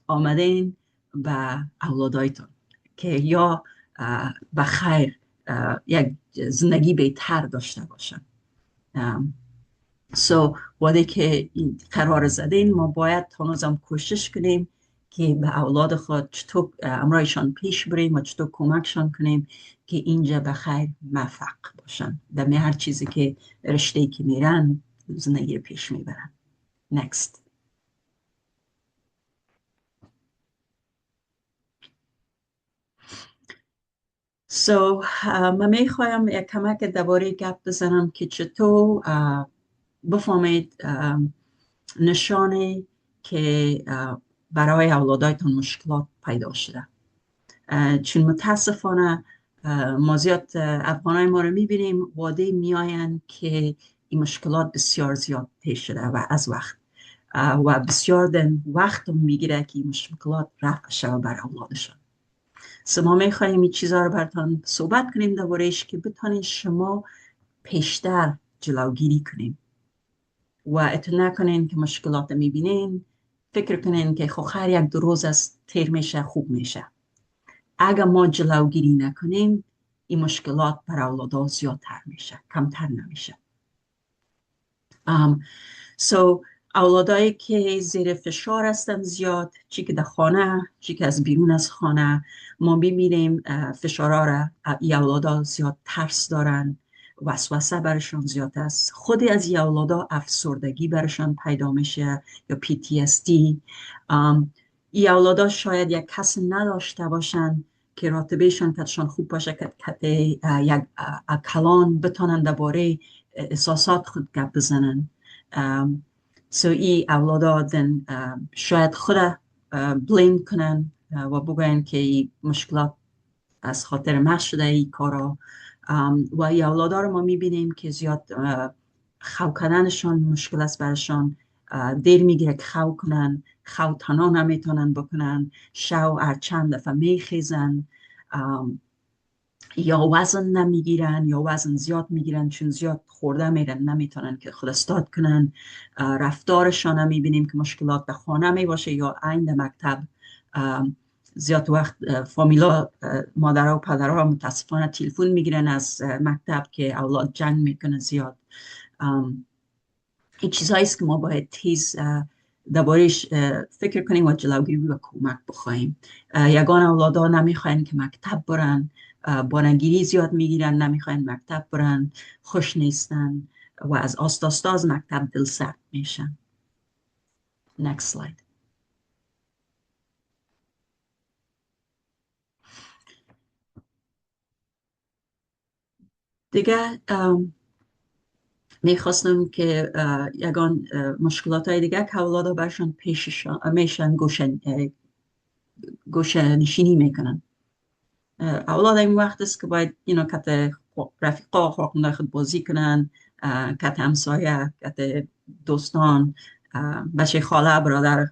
آمدین به اولادایتون که یا به خیر یک زندگی بهتر داشته باشن. وقتی که این قرار زدین ما باید تانوزم کوشش کنیم که به اولاد خود چطور امرایشان پیش بریم و چطور کمکشان کنیم که اینجا به خیر موفق باشن در هر چیزی که رشته‌ای که میرن زندگی پیش میبرن. Next. من میخوایم یک کمک درباره گپ بزنم که چطور بفهمید نشانه که برای اولادایتان مشکلات پیدا شده. چون متاسفانه ما زیاد افغانای ما رو میبینیم واده میاین که این مشکلات بسیار زیاد پیش شده و از وقت و بسیار دن وقت میگیره که این مشکلات رفع شده بر اولادشان. ما میخواییم این چیزها رو براتون صحبت کنیم درباره‌اش که بتونین شما پیشتر جلوگیری کنیم و اتنا نکنین که مشکلات میبینین فکر کنین که خب هر یک دو روز از تیر میشه خوب میشه. اگر ما جلوگیری نکنیم این مشکلات بر اولادا زیادتر میشه، کمتر نمیشه. اولادایی که زیر فشار هستن زیاد، چی که در خانه چی که از بیرون از خانه، ما میبینیم فشارها را ای اولادا زیاد ترس دارن، وسوسه برشان زیاد است، خودی از ای اولادا افسردگی برشان پیدا میشه یا PTSD. ای اولادا شاید یک کس نداشته باشن که راتبهشان کتشان خوب باشه که یک کلان بتونن درباره احساسات خود گپ بزنن. ای اولادا شاید خود بلیم کنن و بگوین که این مشکلات از خاطر ما شده این کارا. و ای اولادا رو ما میبینیم که زیاد خو کردنشان مشکل است برشان، دیر میگیره که خو کنن، خو تنها نمیتونن بکنن، شو هر چند دفعه میخیزن، یا وزن نمیگیرن یا وزن زیاد میگیرن چون زیاد خورده میرن نمیتونن که خود استاد کنن. رفتارشان میبینیم که مشکلات به خانه میباشه یا عین مکتب. زیاد وقت فامیلا مادرها و پدرها متاسفانه تلفن میگیرن از مکتب که اولاد جنگ میکنه زیاد. این چیزهایی است که ما باید تیز درباره‌اش فکر کنیم و جلوگیری و کمک بخوایم. یگان اولادا نمیخواین که مکتب برن، بانگیری زیاد میگیرن، نمیخواین مکتب برن، خوش نیستن و از آستاستا از مکتب دل سرد میشن. Next slide. دیگه میخواستم که یگان مشکلات های دیگه که اولادا برشان پیششان میشن گوشه نشینی میکنن. اولاد این وقت است که باید کت رفیقا خواهنده خود بازی کنن، کت همسایه، کت دوستان، بچه خاله برادر،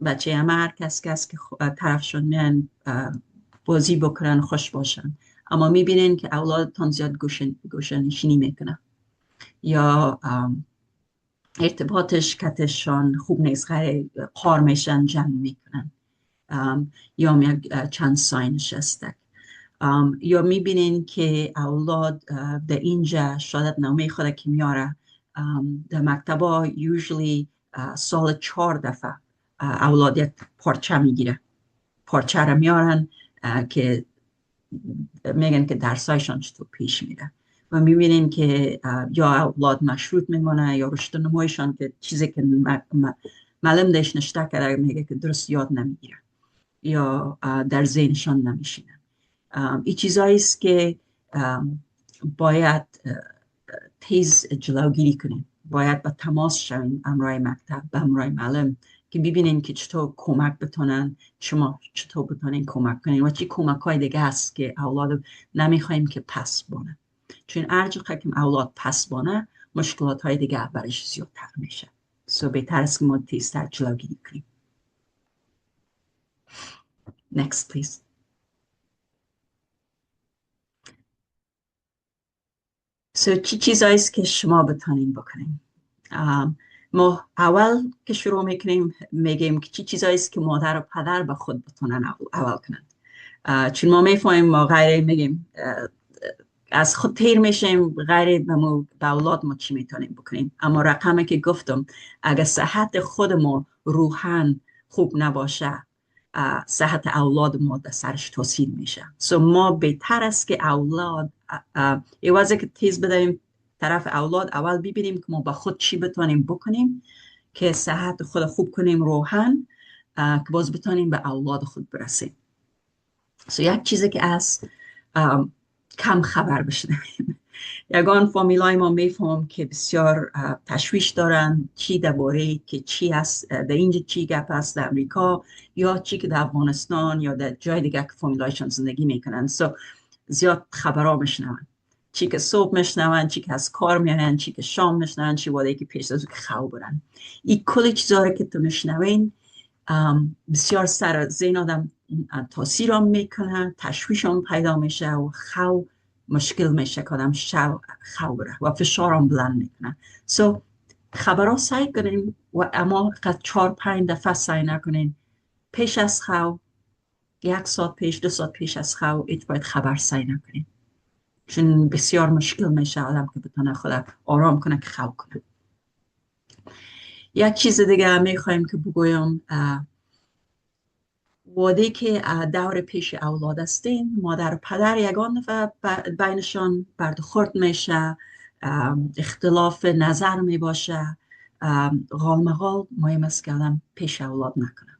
بچه همه هر کس که طرفشون میان بازی بکنن خوش باشن. اما میبینین که اولادتان زیاد گوشه نشینی میکنن یا ارتباطش کتشان خوب نیست، غیر قار میشن، جنگ میکنن یا چند ساینش هستک. یا میبینین که اولاد در اینجا شاید نامه خود که میاره در مکتبا usually سال 4 دفعه اولاد یک پارچه میگیره، پارچه رو میارن که میگن که درسایشان چطور پیش میره و میبینین که یا اولاد مشروط میمونه یا رشد نمایشان که چیزی که معلم داشت نشته کرده میگه که درست یاد نمیگیره یا در ذهنشان نمیشینه. این چیزایی است که باید تیز جلوگیری کنیم، باید با تماس شویم امرای مکتب به امرای معلم که ببینین که چطور کمک بتونن، شما چطور بتونین کمک کنین و چی کمک های دیگه است که اولاد نمیخوایم که پس بانه، چون ارجقه که اولاد پس بانه مشکلات های دیگه برش زیادتر میشه. بهتر است که ما تیزتر جلوگیری کنیم. Next please. چی چیزایی است که شما بتونین بکنین؟ ما اول که شروع میکنیم میگیم که چی چیزایی است که مادر و پدر به خود بتونن اول کنند، چون ما میفهمیم ما غیر میگیم از خود تیر میشیم، غیر به اولاد ما چی میتونیم بکنیم. اما رقمی که گفتم اگر صحت خود ما روحاً خوب نباشه صحت اولاد ما در سرش تاثیر میشه. ما بهتر است که اولاد ایوازه که تیز بدهیم طرف اولاد، اول ببینیم که ما با خود چی بتونیم بکنیم که صحت خود خوب کنیم روحاً که باز بتونیم به اولاد خود برسیم. یک چیزی که از کم خبر بشنویم. یگان فامیلای ما میفهم که بسیار تشویش دارن چی درباره که چی است در اینجا، چی گپ است در امریکا یا چی که در افغانستان یا در جای دیگه که فامیلایشان زندگی میکنن. زیاد خبرها میشنون، چی که صبح میشنون، چی که از کار میارن، چی که شام میشنون، چی واده که پیش از که خواب برن. این کل چیزا که تو میشنوین بسیار سر ذهن آدم تاثیر هم میکنه، تشویش هم پیدا میشه و خواب مشکل میشه که آدم خواب بره و فشار هم بلند میکنه. خبرها سعی کنیم و اما 4-5 دفعه سعی نکنیم پیش از خواب، 1 ساعت پیش، 2 ساعت پیش از خواب ایت باید خبر سعی نکنیم، چون بسیار مشکل میشه آدم که بتونه خود آرام کنه که خواب کنه. یک چیز دیگه میخوایم که بگویم، وقتی که دور پیش اولاد هستین مادر و پدر یگان دفعه بینشان برخورد میشه، اختلاف نظر می باشه، غالمغال مهم است که آدم پیش اولاد نکنه.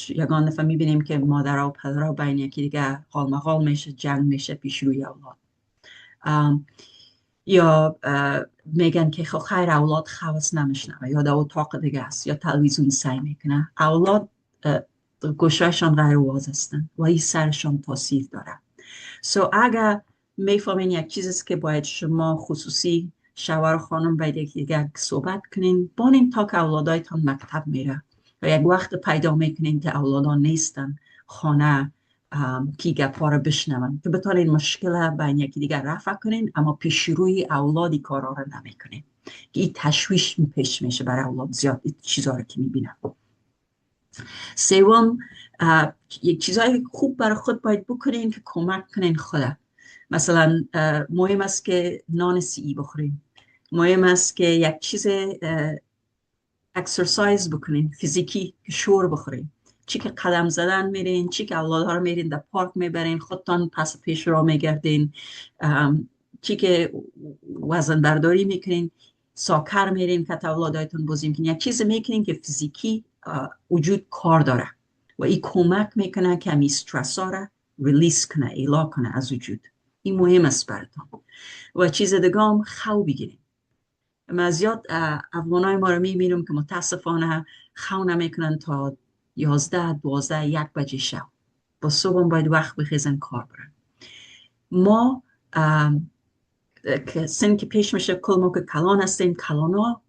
یگان دفعه میبینیم که مادر و پدر بین یکی دیگه غالمغال میشه، جنگ میشه پیش روی اولاد، یا میگن که خیر اولاد خواست نمیشنوه یا در اتاق دیگه است یا تلویزیون سعی میکنه. اولاد گوشایشان غیر واز هستن و این سرشان تاثیر داره. اگر میفهمین یک چیز است که باید شما خصوصی شوهر خانم باید یکی دیگه صحبت کنین، بانین تا که اولادایتان مکتب میره و یک وقت پیدا میکنین که اولادان نیستن خانه کی گپا رو بشنون که بتونین مشکل بین یکی دیگر رفع کنین، اما پیش روی اولادی کارا رو نمیکنین که این تشویش پیش میشه برای اولاد. زیاد چیزا رو که میبینم. سوم، یک چیزای خوب برای خود باید بکنین که کمک کنین خود. مثلا مهم است که نان سیئی بخورین، مهم است که یک چیز اکسرسایز بکنین، فیزیکی شور بخورین، چی که قدم زدن میرین، چی که اولادها رو میرین در پارک میبرین، خودتان پس پیش را میگردین، چی که وزن برداری میکنین، ساکر میرین که اولادایتون بازی میکنین، یک چیز میکنین که فیزیکی وجود کار داره و این کمک میکنه که همی استرس ها را ریلیس کنه، ایلا کنه از وجود. این مهم است براتون. و چیز دیگه هم خو بگیریم. من زیاد افغانای ما رو میبینم که متاسفانه خو نمیکنن تا 11 12 1 بجه شب. با صبح باید وقت بخیزن کار برن. ما که سن که پیش میشه، کل ما که کلان هستیم، کلان ها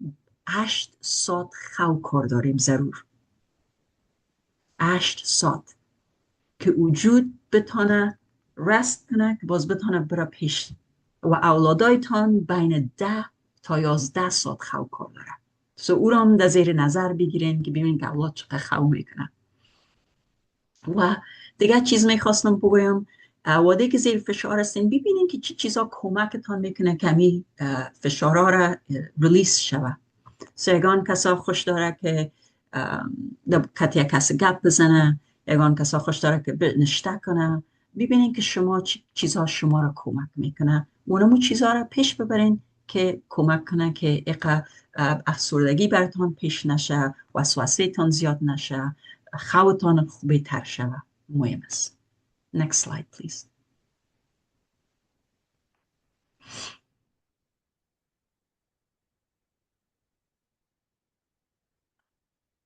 8 ساعت خو کار داریم ضرور. 8 ساعت که وجود بتانه رست کنه که باز بتانه بره پیش. و اولادایتان بین 10 تا 11 ساعت خو کار داره. سو او را هم در زیر نظر بگیرین که ببینین که اولاد چقدر خو میکنه. و دیگه چیز میخواستم بگویم، واده که زیر فشار هستین ببینین که چی چیزا کمکتان میکنه کمی فشارها را ریلیس شوه. یگان کسا خوش داره که کتی کس گپ بزنه، یگان کسا خوش داره که نشته کنه. ببینین که شما چیزها شما را کمک میکنه، اونمو چیزها را پیش ببرین که کمک کنه که افسردگی براتان پیش نشه، وسوسه تان زیاد نشه، خوتان خوبی تر شوه. مهم است. Next slide please.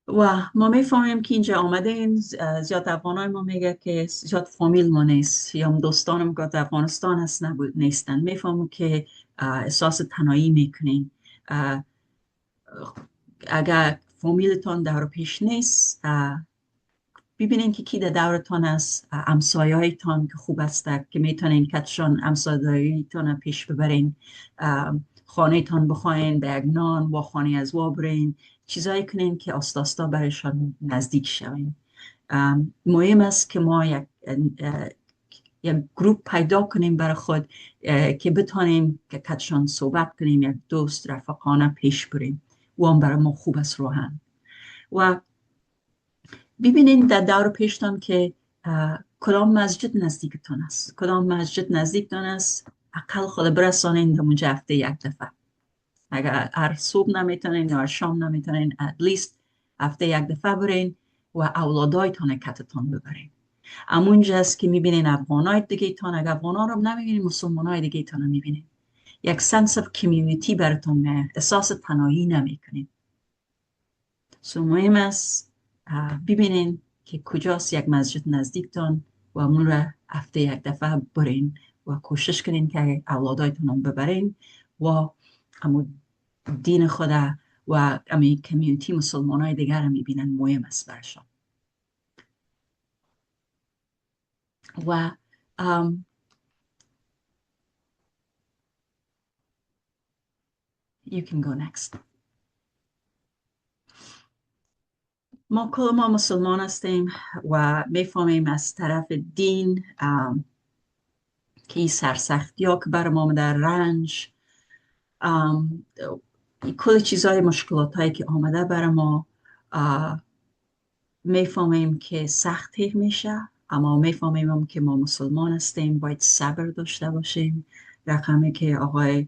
و ما میفهمیم که اینجا آمده این زیاد افغانای ما میگه که زیاد فامیل ما نیست، یا دوستانم که در افغانستان هست نیستن. میفهمیم که احساس تنهایی میکنین. اگر فامیلتان دور پیش نیست، ببینین که کی در دورتان است، همسایه‌هایتان که خوب است که میتونین کتشان همسایه‌هایتان پیش ببرین، خانه تان بخواین به یک نان و خانه از وا برین، چیزایی کنین که آستا برایشان نزدیک شوین. مهم است که ما یک گروپ پیدا کنیم برای خود که بتانیم که کتشان صحبت کنیم، یک دوست رفقانه پیش بریم و هم برای ما خوب است روحن. و ببینین در دور پیشتان که کدام مسجد نزدیکتان است، کدام مسجد نزدیکتان است، اقل خود برسانین در اونجا هفته یک دفعه. اگر هر صبح نمیتونین یا هر شام نمیتونین، اتلیست هفته یک دفعه برین و اولادایتان کتتان ببرین. امونجا است که میبینین افغانای دیگه تان، اگر افغانا رو نمیبینین مسلمانای دیگه تان رو میبینین. یک سنس اف کمیونیتی براتون میاد، احساس تنهایی نمیکنین. مهم است ببینین که کجاست یک مسجد نزدیکتان و اون را هفته یک دفعه برین و کوشش کنین که اولادایتون هم ببرین و دین خدا و امی کمیونیتی مسلمانای دیگر هم میبینن. مهم است برشان. و you can go next. ما کل ما مسلمان هستیم و میفهمیم از طرف دین که این سرسختی ها که بر ما در رنج، کل چیزهای مشکلات هایی که آمده بر ما، میفهمیم که سختی میشه، اما میفهمیم که ما مسلمان هستیم، باید صبر داشته باشیم. رقمی که آقای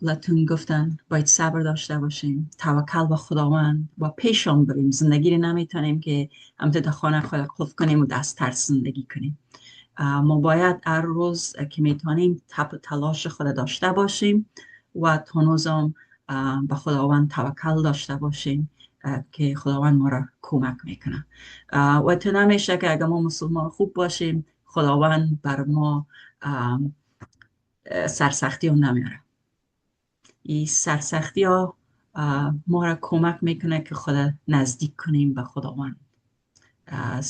لاتون گفتن باید صبر داشته باشیم، توکل به خداوند و پیشان بریم. زندگی رو نمیتونیم که همت در خانه خود قفل کنیم و دست ترس زندگی کنیم. ما باید هر روز که میتونیم تلاش خود داشته باشیم و تنوزم به خداوند توکل داشته باشیم که خداوند ما را کمک میکنه. و تو نمیشه که اگر ما مسلمان خوب باشیم خداوند بر ما سرسختی هم نمیاره. این سرسختی ها ما را کمک میکنه که خدا نزدیک کنیم به خداوند.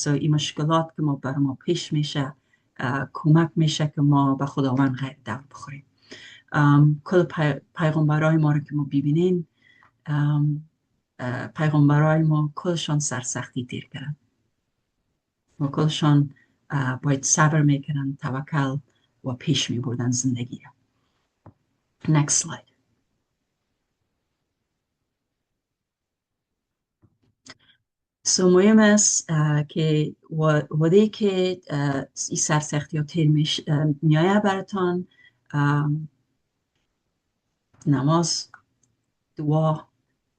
این مشکلات که ما بر ما پیش میشه کمک میشه که ما به خداوند غیر در بخوریم. کل پیغمبرای ما رو که ما ببینیم، پیغمبرای ما کلشان سرسختی دیر کردن و کلشان باید صبر میکنن، توکل و پیش میبردن زندگی را. Next slide. مهم است که وقتی که این سرسختی ها تیر میایه براتان، نماز، دعا،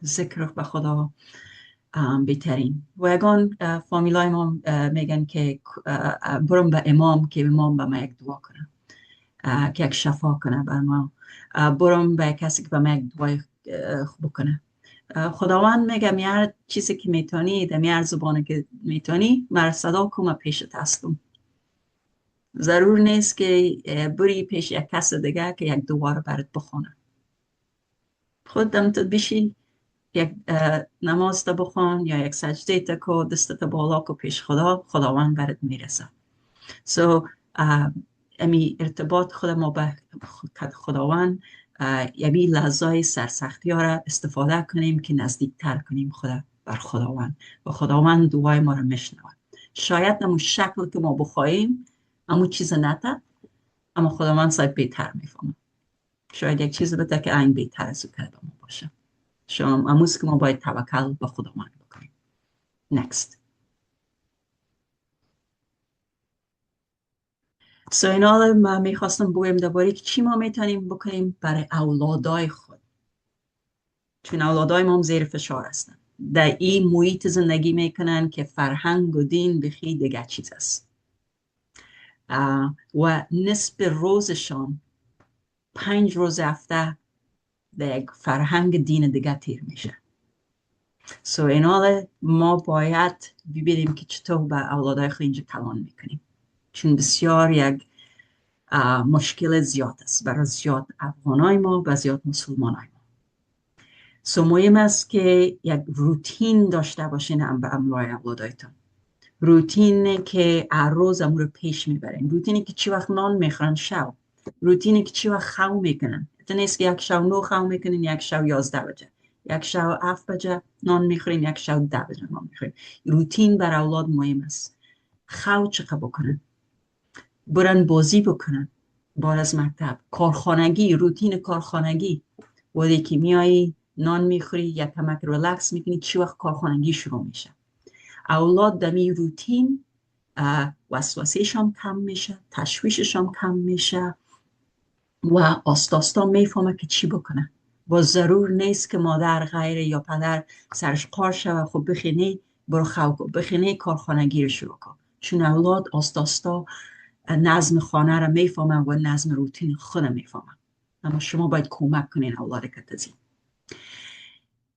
ذکر به خدا، بهترین. و یگان فامیلای ما میگن که برم به امام که امام به ما یک دعا کنه، که یک شفا کنه بر ما. برم به کسی که به ما یک دعای بکنه. خداوند میگه هر چیزی که میتونی در هر زبانی که میتونی مرا صدا کن، پیشت هستم. ضرور نیست که بری پیش یک کس دیگه که یک دعا رو برات بخونه. خودم تو بشی یک نماز تا بخون یا یک سجده تا کو، دستت بالا کو پیش خداوند برات میرسه. امی ارتباط خود ما به خداوند، یبی لحظای سرسختی ها را استفاده کنیم که نزدیکتر کنیم خدا بر خداوند و خداوند دعای ما را میشنود. شاید نمون شکل که ما بخواهیم امو چیز نته، اما خداوند صاحب بهتر میفهمه. شاید یک چیز بده که این بهتر از که ما باشه. شما اموز که ما باید توکل به خداوند بکنیم. Next. اینا ما میخواستم بگویم درباره که چی ما میتونیم بکنیم برای اولادای خود، چون اولادای ما هم زیر فشار هستن، در این محیط زندگی میکنن که فرهنگ و دین بخی دیگه چیز است و نصف روزشان 5 روز هفته در یک فرهنگ دین دیگه تیر میشه. اینا ما باید ببینیم که چطور به اولادای خود اینجا کلان میکنیم، چون بسیار یک مشکل زیاد است برای زیاد افغانای ما و زیاد مسلمانای ما. مهم است که یک روتین داشته باشین به امرای اولادایتان. روتینی که هر روز امور رو پیش میبرین، روتینی که چی وقت نان میخورن شب، روتینی که چی وقت خو میکنن. نیست که یک شب 9 خو میکنین، یک شب 11 بجه، یک شب 7 بجه نان میخورین، یک شب 10 بجه نان میخورین. روتین بر اولاد مهم است. خو چقدر بکنن، برن بازی بکنن بعد از مکتب، کارخانگی، روتین کارخانگی. وقتی که میایی نان میخوری یا کمک ریلکس میکنی، چی وقت کارخانگی شروع میشه. اولاد دمی روتین وسوسه‌ش هم کم میشه، تشویشش هم کم میشه و آستاستا میفهمه که چی بکنه. با ضرور نیست که مادر غیر یا پدر سرش قار شوه خب بخینی برو خواه بخینی کارخانگی رو شروع کن، چون اولاد آستاستا نظم خانه را میفهمن و نظم روتین خود میفهمن. اما شما باید کمک کنین اولاد کتزی.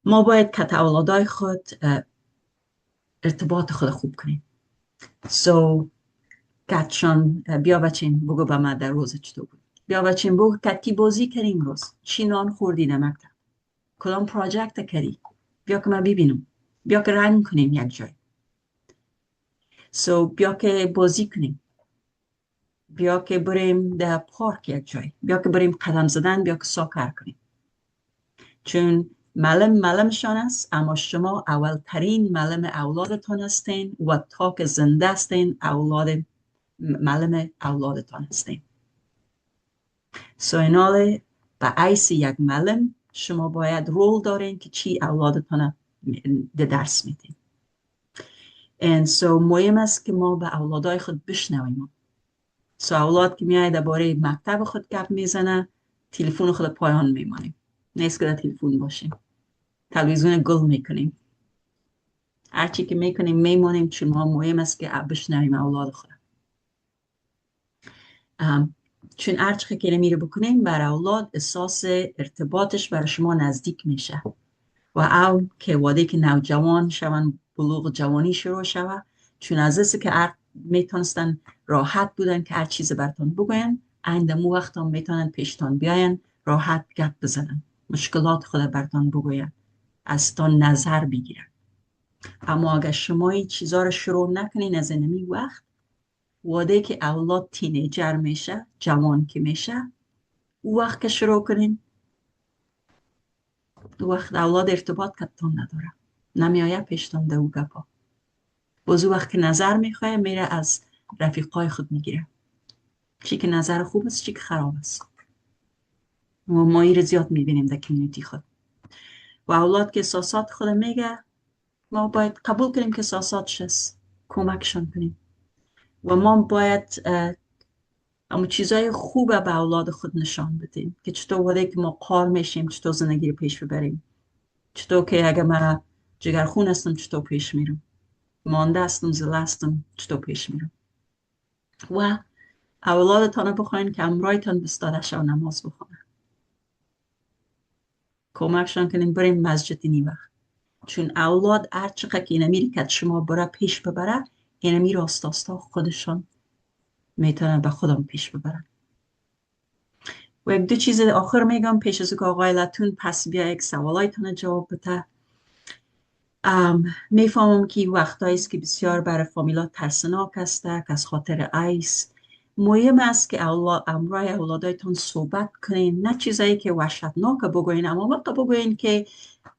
ما باید کت اولادای خود ارتباط خود خوب کنیم. کتشان بیا بچین بگو به من در روز چطور بود، بیا بچین بگو کتی بازی کردیم روز، چی نان خوردی در مکتب، کدام پراجکت کردی، بیا که من ببینم، بیا که رنگ کنیم یک جای. بیا که بازی کنیم، بیا که بریم در پارک یک جای، بیا که بریم قدم زدن، بیا که ساکر کنیم. چون معلمشان است، اما شما اولترین معلم اولادتان هستین و تا که زنده هستین معلم اولادتان هستین. ایناله به ایسی یک معلم شما باید رول دارین که چی اولادتان درس میدین. مهم است که ما به اولادای خود بشنویم. اولاد که میاد درباره مکتب خود گپ میزنه، تلفن خود پایان میمانیم، نیست که در تلفن باشیم، تلویزیون گل میکنیم، هرچی که میکنیم میمانیم، چون ما مهم است که بشنویم اولاد خود. چون هرچی که نمیره بکنیم بر اولاد احساس ارتباطش برای شما نزدیک میشه و او که وقتی که نوجوان شون بلوغ جوانی شروع شود، چون از است که میتونستن راحت بودن که هر چیز براتون بگوین، اندمو وقت هم میتونن پیشتان بیاین راحت گپ بزنن، مشکلات خود براتون بگوین، از تان نظر بگیرن. اما اگر شما این چیزا رو شروع نکنین از اینمی وقت، وقتی که اولاد تینیجر میشه، جوان که میشه، او وقت که شروع کنین، او وقت اولاد ارتباط کتون نداره، نمیایه پیشتان ده او گپا. باز او وقت که نظر میخواه میره از رفیقای خود میگیره، چی که نظر خوب است چی که خراب است. و ما این زیاد میبینیم در کمیونیتی خود. و اولاد که احساسات خود میگه، ما باید قبول کنیم که احساساتش است، کمکشان کنیم. و ما باید اما چیزای خوبه به اولاد خود نشان بدیم که چطور وقتی که ما قار میشیم چطور زندگی رو پیش ببریم، چطور که اگر من جگرخون هستم چطور پیش میرم، مانده هستم زله هستم چطور پیش میرم. و اولادتان بخواین که امرایتان بستاده شو نماز بخونه، کمکشان کنین بریم مسجد نی وقت. چون اولاد هر چقدر که اینمی که شما برا پیش ببره، اینمی راست آستا خودشان میتونن به خودم پیش ببرن. و یک دو چیز آخر میگم پیش از که آقای لتون پس بیا یک سوالایتان جواب بده. میفهمم که وقتایی است که بسیار برای فامیلا ترسناک است که از خاطر ایس. مهم است که امرای اولادایتان صحبت کنین، نه چیزایی که وحشتناک بگوین، اما وقت بگوین که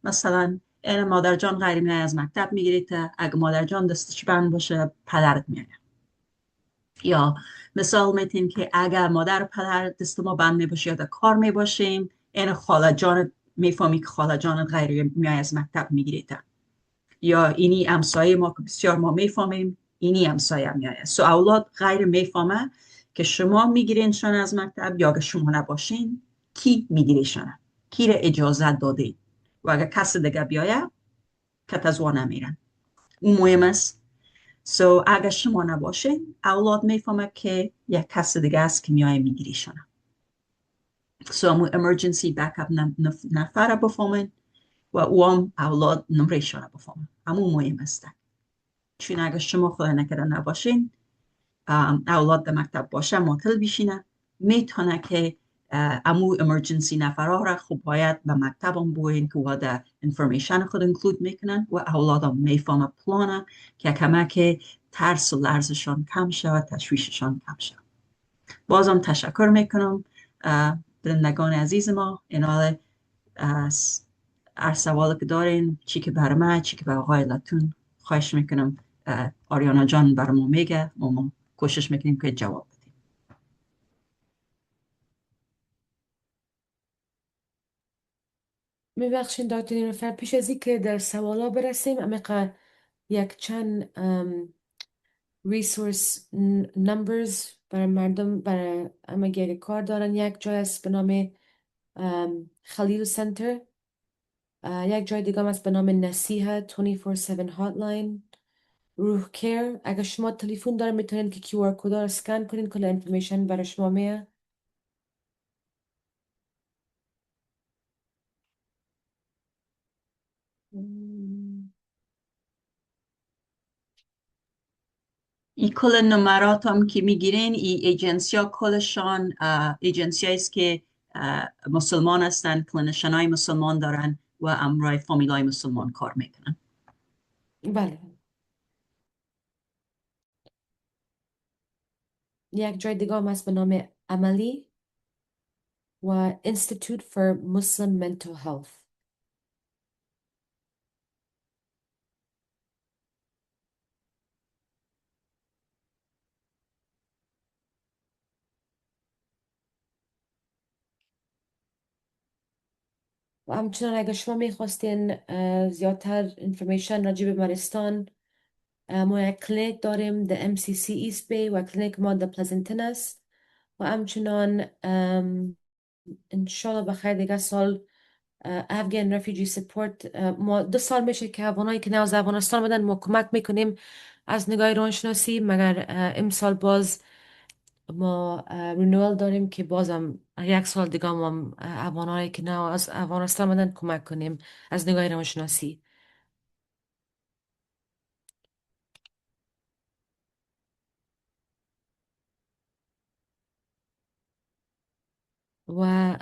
مثلا این مادر جان غیر میای از مکتب میگیرید، اگه مادر جان دستش بند باشه پدرت میاره. یا مثال میتین که اگر مادر پدر دست ما بند میباشه یا در کار میباشیم، این خاله جان میفهمی که خاله جان غیر میای از مکتب میگیرید. یا اینی همسایه ما که بسیار ما میفهمیم اینی همسایه میایه. سو اولاد غیر میفهمه که شما میگیرینشان از مکتب یا اگه شما نباشین کی میگیریشانه، کی را اجازه داده، و اگه کس دیگه بیایه کت از وانه میرن. اون مهم است. سو اگه شما نباشین اولاد میفهمه که یک کس دیگه است که میایه میگیریشانه. سو امو امرجنسی بکاپ نفره بفهمین و او هم اولاد نمرهشانه بفهمن. امو مهم است. چون اگر شما خدا نکرده نباشین، اولاد در مکتب باشه معطل بشینه، میتونه که امو امرجنسی نفرها را خوب باید به مکتب هم بوین که واده انفرمیشن خود انکلود میکنن و اولاد هم میفهمه پلانه که کمک ترس و لرزشان کم شود، تشویششان کم شود. بازم تشکر میکنم بینندگان عزیز ما. اینال هر سوال که دارین، چی که بر من چی که بر آقای لتون، خواهش میکنم آریانا جان بر ما میگه و ما کوشش میکنیم که جواب بدیم. میبخشین دکتر نیلوفر، پیش از که در سوالا برسیم امیقا یک چند resource numbers برای مردم، برای اگر کار دارن. یک جای است به نام خلیل سنتر، یک جای دیگه است به نام نصیحه 24/7 هاتلاین، روح کیر. اگر شما تلفن دارین میتونین که QR کد رو اسکن کنین، کل انفورمیشن برای شما میاد. این کل نمرات هم که میگیرین، این ایجنسی ها کلشان ایجنسی هاییست که مسلمان هستن، کلینیشن های مسلمان دارن و امرای فامیل های مسلمان کار میکنن. بله. یک جای دیگه هم هست به نام عملی و Institute for Muslim Mental Health. و همچنان اگر شما میخواستین زیادتر انفورمیشن راجع به بیمارستان، ما یک کلینیک داریم در MCC ایست بی و کلینیک ما در پلزنتن است. و همچنان انشالله بخیر دیگه سال افغان رفیجی سپورت، ما 2 سال میشه که افغانایی که از افغانستان بدن ما کمک میکنیم از نگاه روانشناسی، مگر امسال باز ما رینوال داریم که بازم 1 سال دیگه هم افغانایی که از افغانستان بدن کمک کنیم از نگاه روانشناسی. و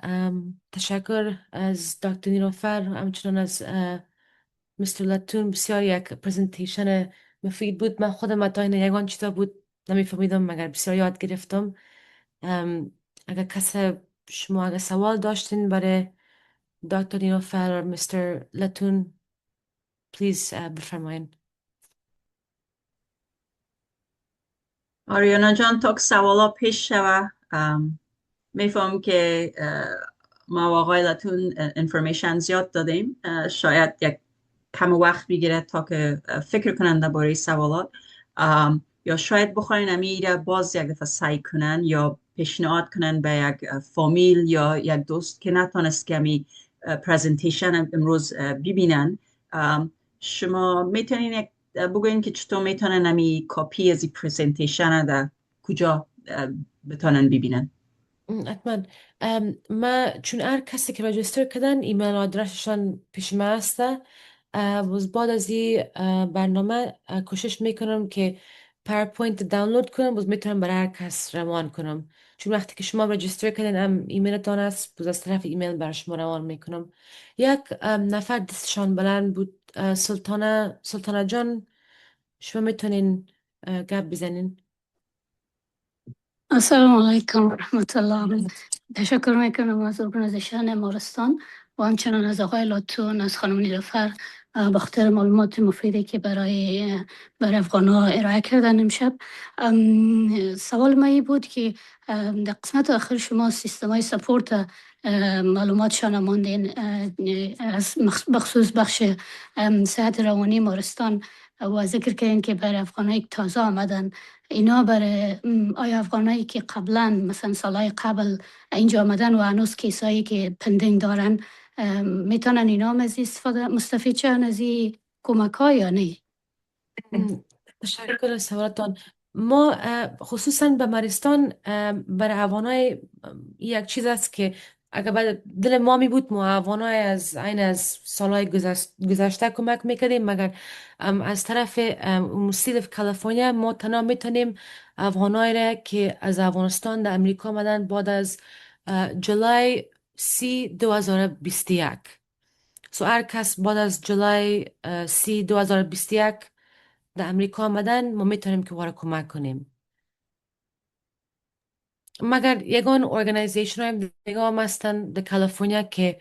تشکر از دکتر نیلوفر، همچنان از مستر لتون. بسیار یک پرزنتیشن مفید بود. من خودم تا این یگان چیزا بود نمیفهمیدم، مگر بسیار یاد گرفتم. اگر شما اگر سوال داشتین برای دکتر نیلوفر و مستر لتون پلیز بفرمایین. آریانا جان تا که سوالا پیش شوه، میفهم که ما و آقای لتون انفورمیشن زیاد دادیم. شاید یک کم وقت بگیره تا که فکر کنن درباره سوالات، یا شاید بخواین امیر باز یک دفعه سعی کنن یا پیشنهاد کنن به یک فامیل یا یک دوست که نتونست که امی پرزنتیشن امروز ببینن. شما میتونین بگوین که چطور میتونن همی کپی از این پریزنتیشن در کجا بتونن ببینن؟ حتما. ما چون هر کسی که رجیستر کردن ایمیل آدرسشان پیش ما هسته. باز بعد از این برنامه کوشش میکنم که پاورپوینت دانلود کنم، باز میتونم برای هر کس روان کنم. چون وقتی که شما رجیستر کردین هم ایمیلتان است، باز از طرف ایمیل برای شما روان میکنم. یک نفر دستشان بلند بود. سلطانه جان، شما میتونین گپ بزنین. السلام علیکم و رحمت الله. تشکر میکنم از ارگانیزیشن مارستان و همچنان از آقای لاتون، از خانم نیلوفر به خاطر معلومات مفیدی که برای افغانها ارائه کردن امشب. سوال ما این بود که در قسمت آخر شما سیستم های سپورت معلوماتشان ماندین، از بخصوص بخش صحت روانی مارستان، و ذکر کردین که برای افغانایی که تازه آمدن، اینا برای آیا افغانایی که قبلا مثلا سالهای قبل اینجا آمدن و هنوز کیسایی که پندینگ دارن، میتونن اینا هم از استفاده مستفید شن از این کمک ها یا نه؟ تشکر از سوالتان. ما خصوصا به مارستان برای اوانای یک چیز است که اگر به دل ما می بود، ما اوانای از این از سالهای گذشته کمک میکردیم، مگر از طرف مستیل کالیفرنیا ما تنها میتونیم افغانای را که از افغانستان در امریکا آمدن بعد از جولای 2021. سو هر کس بعد از جولای 2021 در امریکا آمدن، ما میتونیم که وارا کمک کنیم. مگر یگان ارگانیزیشن های دیگه هم هستن در کالیفرنیا که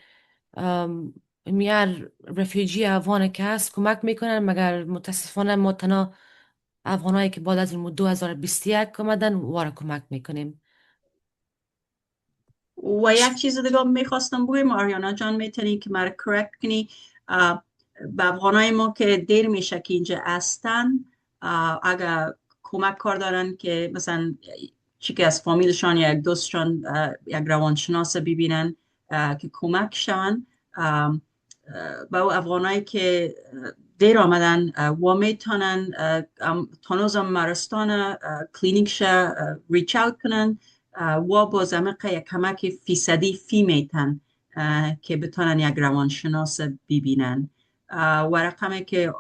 میار رفیجی افغان که هست کمک میکنن، مگر متاسفانه ما تنها افغانایی که بعد از 2021 آمدن وارا کمک میکنیم. و یک چیز دیگه میخواستم بگم، آریانا جان میتونی که مرا کرکت کنی، به افغانای ما که دیر میشه که اینجا هستن، اگر کمک کار دارن که مثلا چی که از فامیلشان یا یک دوستشان یک روانشناس ببینن که کمک شون، با افغانایی که دیر آمدن و میتونن تانوز مرستان کلینیک شه ریچ اوت کنن و باز یک کمک فیصدی فی میتن که بتونن یک روانشناس ببینن. و رقمی که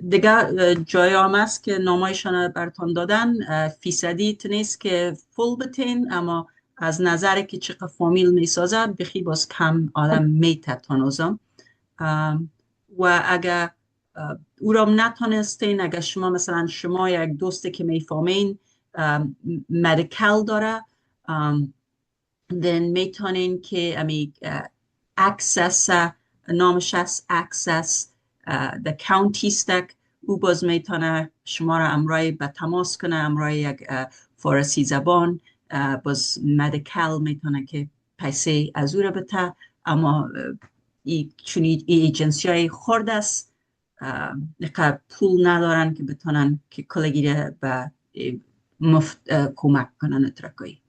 دیگه جای هم است که نامایشان برتان دادن، فیصدی نیست که فول بتین، اما از نظر که چقدر فامیل میسازه بخی باز کم آدم میته تانوزم. و اگر او را نتانستین، اگر شما مثلا شما یک دوستی که میفهمین مدیکال داره، then میتونین که امی اکسس، نامش هست اکسس the county stack، او باز میتونه شما را امرای به تماس کنه، امرای یک فارسی زبان، باز مدیکال میتونه که پیسه از او را بته، اما چون ایجنسی های خورد است پول ندارن که بتونن که کلگی را به مفت کمک کنن اترکایی.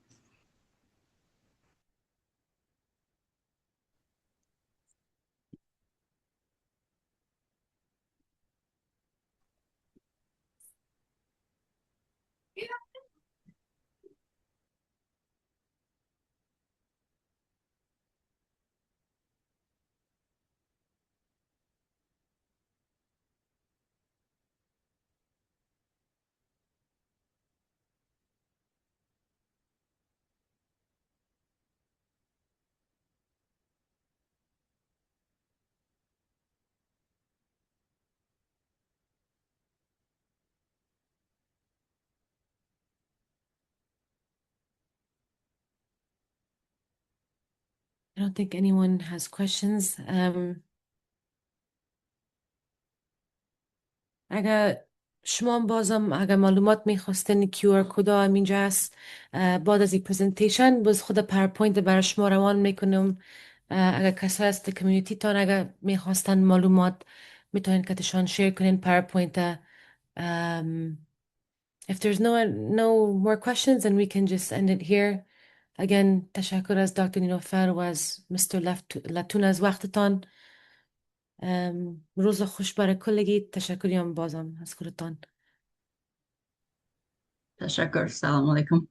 I don't think anyone has questions. اگر شما بازم اگر معلومات میخواستین QR کد هم اینجا هست. بعد از این پرزنتیشن باز خود پاورپوینت برای شما روان میکنم. اگر کسایی هست کمیونیتی تان اگر میخواستن معلومات میتونین کتشان شیر کنین پاورپوینت. If there's no more questions, then we can just end it here. Again, تشکر از دکتر نیلوفر و از Mr. لاتون از وقتتان. روز خوش برای کلگی. تشکریم بازم از کلتان. تشکر. سلام علیکم.